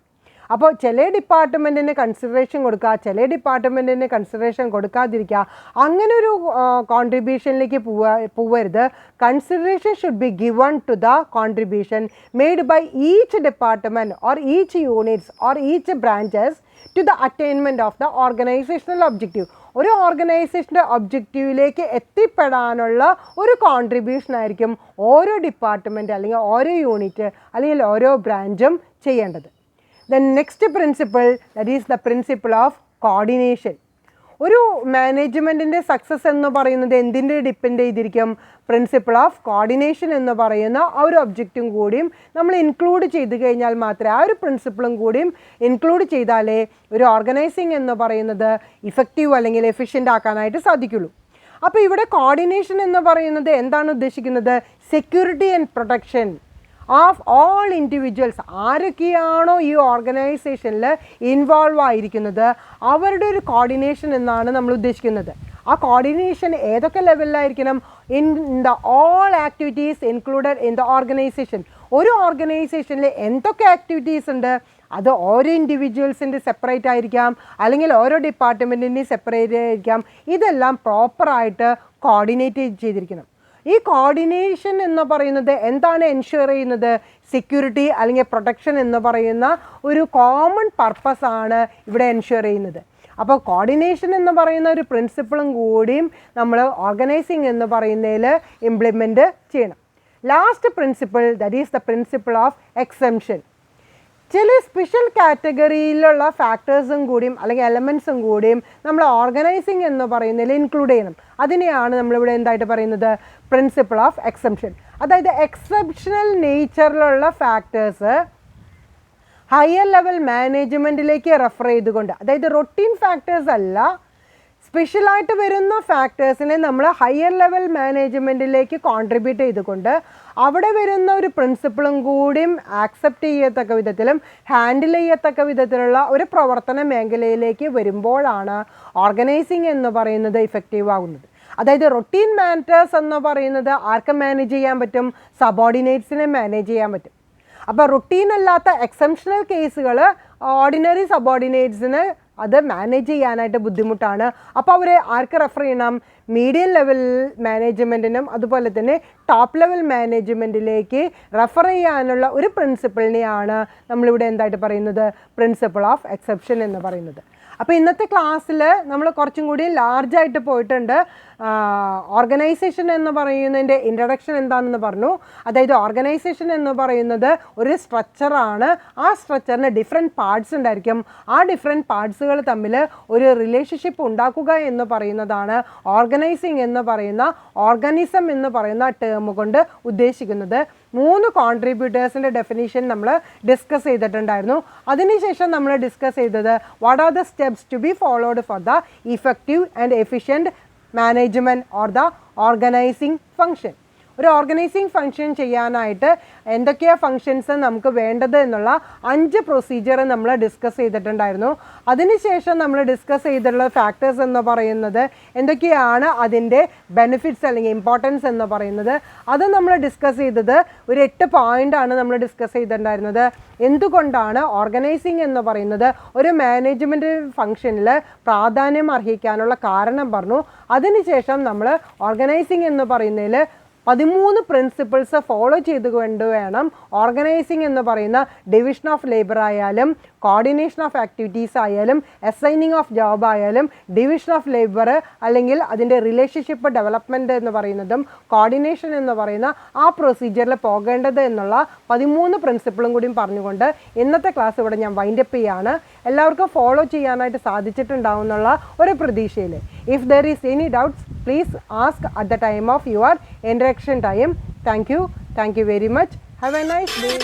അപ്പോൾ ചില ഡിപ്പാർട്ട്മെൻറ്റിന് കൺസിഡറേഷൻ കൊടുക്കുക, ചില ഡിപ്പാർട്ട്മെൻറ്റിന് കൺസിഡറേഷൻ കൊടുക്കാതിരിക്കുക, അങ്ങനെ ഒരു കോൺട്രിബ്യൂഷനിലേക്ക് പോവരുത്. Consideration should be given to the contribution made by each department or each units or each branches to the attainment of the organisational objective. ഒരു ഓർഗനൈസേഷൻ്റെ ഒബ്ജക്റ്റീവിലേക്ക് എത്തിപ്പെടാനുള്ള ഒരു കോൺട്രിബ്യൂഷൻ ആയിരിക്കും ഓരോ ഡിപ്പാർട്ട്മെൻറ്റ് അല്ലെങ്കിൽ ഓരോ യൂണിറ്റ് അല്ലെങ്കിൽ ഓരോ ബ്രാഞ്ചും ചെയ്യേണ്ടത്. The next principle, that is the principle of coordination. ഒരു മാനേജ്മെൻറ്റിൻ്റെ സക്സസ് എന്ന് പറയുന്നത് എന്തിൻ്റെ ഡിപ്പെൻഡ് ചെയ്തിരിക്കും? പ്രിൻസിപ്പിൾ ഓഫ് കോർഡിനേഷൻ എന്ന് പറയുന്ന ആ ഒരു ഒബ്ജക്റ്റും കൂടിയും നമ്മൾ ഇൻക്ലൂഡ് ചെയ്ത് കഴിഞ്ഞാൽ മാത്രമേ, ആ ഒരു പ്രിൻസിപ്പിളും കൂടിയും ഇൻക്ലൂഡ് ചെയ്താലേ ഒരു ഓർഗനൈസിങ് എന്ന് പറയുന്നത് ഇഫക്റ്റീവ് അല്ലെങ്കിൽ എഫിഷ്യൻ്റ് ആക്കാനായിട്ട് സാധിക്കുള്ളൂ. അപ്പോൾ ഇവിടെ കോർഡിനേഷൻ എന്ന് പറയുന്നത് എന്താണ് ഉദ്ദേശിക്കുന്നത്? Security and protection of all individuals. ആരൊക്കെയാണോ ഈ ഓർഗനൈസേഷനിൽ ഇൻവോൾവ് ആയിരിക്കുന്നത് അവരുടെ ഒരു കോർഡിനേഷൻ എന്നാണ് നമ്മൾ ഉദ്ദേശിക്കുന്നത്. ആ കോർഡിനേഷൻ ഏതൊക്കെ ലെവലിലായിരിക്കണം? In the all activities included in the organisation. ഒരു ഓർഗനൈസേഷനിൽ എന്തൊക്കെ ആക്ടിവിറ്റീസ് ഉണ്ട് അത് ഓരോ ഇൻഡിവിജ്വൽസിൻ്റെ സെപ്പറേറ്റ് ആയിരിക്കാം, അല്ലെങ്കിൽ ഓരോ ഡിപ്പാർട്ട്മെൻറ്റിൻ്റെയും സെപ്പറേറ്റ് ആയിരിക്കാം. ഇതെല്ലാം പ്രോപ്പറായിട്ട് കോർഡിനേറ്റ് ചെയ്തിരിക്കണം. ഈ കോർഡിനേഷൻ എന്ന് പറയുന്നത് എന്താണ് എൻഷുർ ചെയ്യുന്നത്? സെക്യൂരിറ്റി അല്ലെങ്കിൽ പ്രൊട്ടക്ഷൻ എന്ന് പറയുന്ന ഒരു കോമൺ പർപ്പസാണ് ഇവിടെ എൻഷുർ ചെയ്യുന്നത്. അപ്പോൾ കോർഡിനേഷൻ എന്ന് പറയുന്ന ഒരു പ്രിൻസിപ്പിളും കൂടിയും നമ്മൾ ഓർഗനൈസിങ് എന്ന് പറയുന്നതിൽ ഇംപ്ലിമെൻറ്റ് ചെയ്യണം. Last principle, that is the principle of exemption. ചില സ്പെഷ്യൽ കാറ്റഗറിയിലുള്ള ഫാക്ടേഴ്സും കൂടിയും അല്ലെങ്കിൽ എലമെൻസും കൂടിയും നമ്മൾ ഓർഗനൈസിങ് എന്ന് പറയുന്നതിൽ ഇൻക്ലൂഡ് ചെയ്യണം. അതിനെയാണ് നമ്മളിവിടെ എന്തായിട്ട് പറയുന്നത്? Principle of exception. അതായത് എക്സെപ്ഷണൽ നേച്ചറിലുള്ള ഫാക്ടേഴ്സ് ഹയർ ലെവൽ മാനേജ്മെൻറ്റിലേക്ക് റെഫർ ചെയ്തുകൊണ്ട്, അതായത് റൊട്ടീൻ ഫാക്ടേഴ്സ് അല്ല, സ്പെഷ്യലായിട്ട് വരുന്ന ഫാക്ടേഴ്സിനെ നമ്മൾ ഹയർ ലെവൽ മാനേജ്മെൻറ്റിലേക്ക് കോൺട്രിബ്യൂട്ട് ചെയ്തുകൊണ്ട് അവിടെ വരുന്ന ഒരു പ്രിൻസിപ്പിളും കൂടിയും ആക്സെപ്റ്റ് ചെയ്യത്തക്ക വിധത്തിലും ഹാൻഡിൽ ചെയ്യത്തക്ക വിധത്തിലുള്ള ഒരു പ്രവർത്തന മേഖലയിലേക്ക് വരുമ്പോഴാണ് ഓർഗനൈസിങ് എന്ന് പറയുന്നത് ഇഫക്റ്റീവ് ആകുന്നത്. അതായത് റൊട്ടീൻ മാറ്റേഴ്സ് എന്ന് പറയുന്നത് ആർക്ക് മാനേജ് ചെയ്യാൻ പറ്റും? സബോർഡിനേറ്റ്സിനെ മാനേജ് ചെയ്യാൻ പറ്റും. അപ്പോൾ റൊട്ടീൻ അല്ലാത്ത എക്സെപ്ഷണൽ കേസുകൾ ഓർഡിനറി സബോർഡിനേറ്റ്സിന് അത് മാനേജ് ചെയ്യാനായിട്ട് ബുദ്ധിമുട്ടാണ്. അപ്പോൾ അവർ ആർക്ക് റെഫർ ചെയ്യണം? മീഡിയം ലെവൽ മാനേജ്മെൻറ്റിനും അതുപോലെ തന്നെ ടോപ്പ് ലെവൽ മാനേജ്മെൻറ്റിലേക്ക് റെഫർ ചെയ്യാനുള്ള ഒരു പ്രിൻസിപ്പിളിനെയാണ് നമ്മളിവിടെ എന്തായിട്ട് പറയുന്നത്? പ്രിൻസിപ്പിൾ ഓഫ് എക്സെപ്ഷൻ എന്ന് പറയുന്നത്. അപ്പോൾ ഇന്നത്തെ ക്ലാസ്സിൽ നമ്മൾ കുറച്ചും കൂടി ലാർജായിട്ട് പോയിട്ടുണ്ട്. ഓർഗനൈസേഷൻ എന്ന് പറയുന്നതിൻ്റെ ഇൻട്രഡക്ഷൻ എന്താണെന്ന് പറഞ്ഞു. അതായത് ഓർഗനൈസേഷൻ എന്ന് പറയുന്നത് ഒരു സ്ട്രക്ചറാണ്. ആ സ്ട്രക്ചറിന് ഡിഫറെൻറ്റ് പാർട്സ് ഉണ്ടായിരിക്കും. ആ ഡിഫറെൻറ്റ് പാർട്സുകൾ തമ്മിൽ ഒരു റിലേഷൻഷിപ്പ് ഉണ്ടാക്കുക എന്ന് പറയുന്നതാണ് ഓർഗനൈസിങ് എന്ന് പറയുന്ന, ഓർഗാനിസം എന്ന് പറയുന്ന ടേം കൊണ്ട് ഉദ്ദേശിക്കുന്നത്. 3 കോൺട്രിബ്യൂട്ടേഴ്സിൻ്റെ ഡെഫിനിഷൻ നമ്മൾ ഡിസ്കസ് ചെയ്തിട്ടുണ്ടായിരുന്നു. അതിനുശേഷം നമ്മൾ ഡിസ്കസ് ചെയ്തത് what are the steps to be followed for the effective and efficient management or the organising function. ഒരു ഓർഗനൈസിങ് ഫങ്ഷൻ ചെയ്യാനായിട്ട് എന്തൊക്കെയാണ് ഫങ്ഷൻസ് നമുക്ക് വേണ്ടത് എന്നുള്ള 5 പ്രൊസീജിയർ നമ്മൾ ഡിസ്കസ് ചെയ്തിട്ടുണ്ടായിരുന്നു. അതിനുശേഷം നമ്മൾ ഡിസ്കസ് ചെയ്തിട്ടുള്ള ഫാക്ടേഴ്സ് എന്ന് പറയുന്നത് എന്തൊക്കെയാണ്, അതിൻ്റെ ബെനിഫിറ്റ്സ് അല്ലെങ്കിൽ ഇമ്പോർട്ടൻസ് എന്ന് പറയുന്നത്, അത് നമ്മൾ ഡിസ്കസ് ചെയ്തത് ഒരു 8 പോയിൻ്റാണ് നമ്മൾ ഡിസ്കസ് ചെയ്തിട്ടുണ്ടായിരുന്നത്. എന്തുകൊണ്ടാണ് ഓർഗനൈസിങ് എന്ന് പറയുന്നത് ഒരു മാനേജ്മെൻറ്റ് ഫങ്ഷനിൽ പ്രാധാന്യം അർഹിക്കാനുള്ള കാരണം പറഞ്ഞു. അതിനുശേഷം നമ്മൾ ഓർഗനൈസിങ് എന്ന് പറയുന്നതിൽ 13 പ്രിൻസിപ്പിൾസ് ഫോളോ ചെയ്തുകൊണ്ട് വേണം ഓർഗനൈസിങ് എന്ന് പറയുന്ന ഡിവിഷൻ ഓഫ് ലേബർ ആയാലും, കോർഡിനേഷൻ ഓഫ് ആക്ടിവിറ്റീസ് ആയാലും, അസൈനിങ് ഓഫ് ജോബ് ആയാലും, ഡിവിഷൻ ഓഫ് ലേബർ അല്ലെങ്കിൽ അതിൻ്റെ റിലേഷൻഷിപ്പ് ഡെവലപ്മെൻറ്റ് എന്ന് പറയുന്നതും കോർഡിനേഷൻ എന്ന് പറയുന്ന ആ പ്രൊസീജിയറിൽ പോകേണ്ടത് എന്നുള്ള 13 പ്രിൻസിപ്പിളും കൂടിയും പറഞ്ഞുകൊണ്ട് ഇന്നത്തെ ക്ലാസ് ഇവിടെ ഞാൻ വൈൻഡപ്പ് ചെയ്യാണ്. എല്ലാവർക്കും ഫോളോ ചെയ്യാനായിട്ട് സാധിച്ചിട്ടുണ്ടാവും എന്നുള്ള ഒരു പ്രതീക്ഷയിൽ. If there is any doubts please ask at the time of your interaction time. Thank you very much. Have a nice day.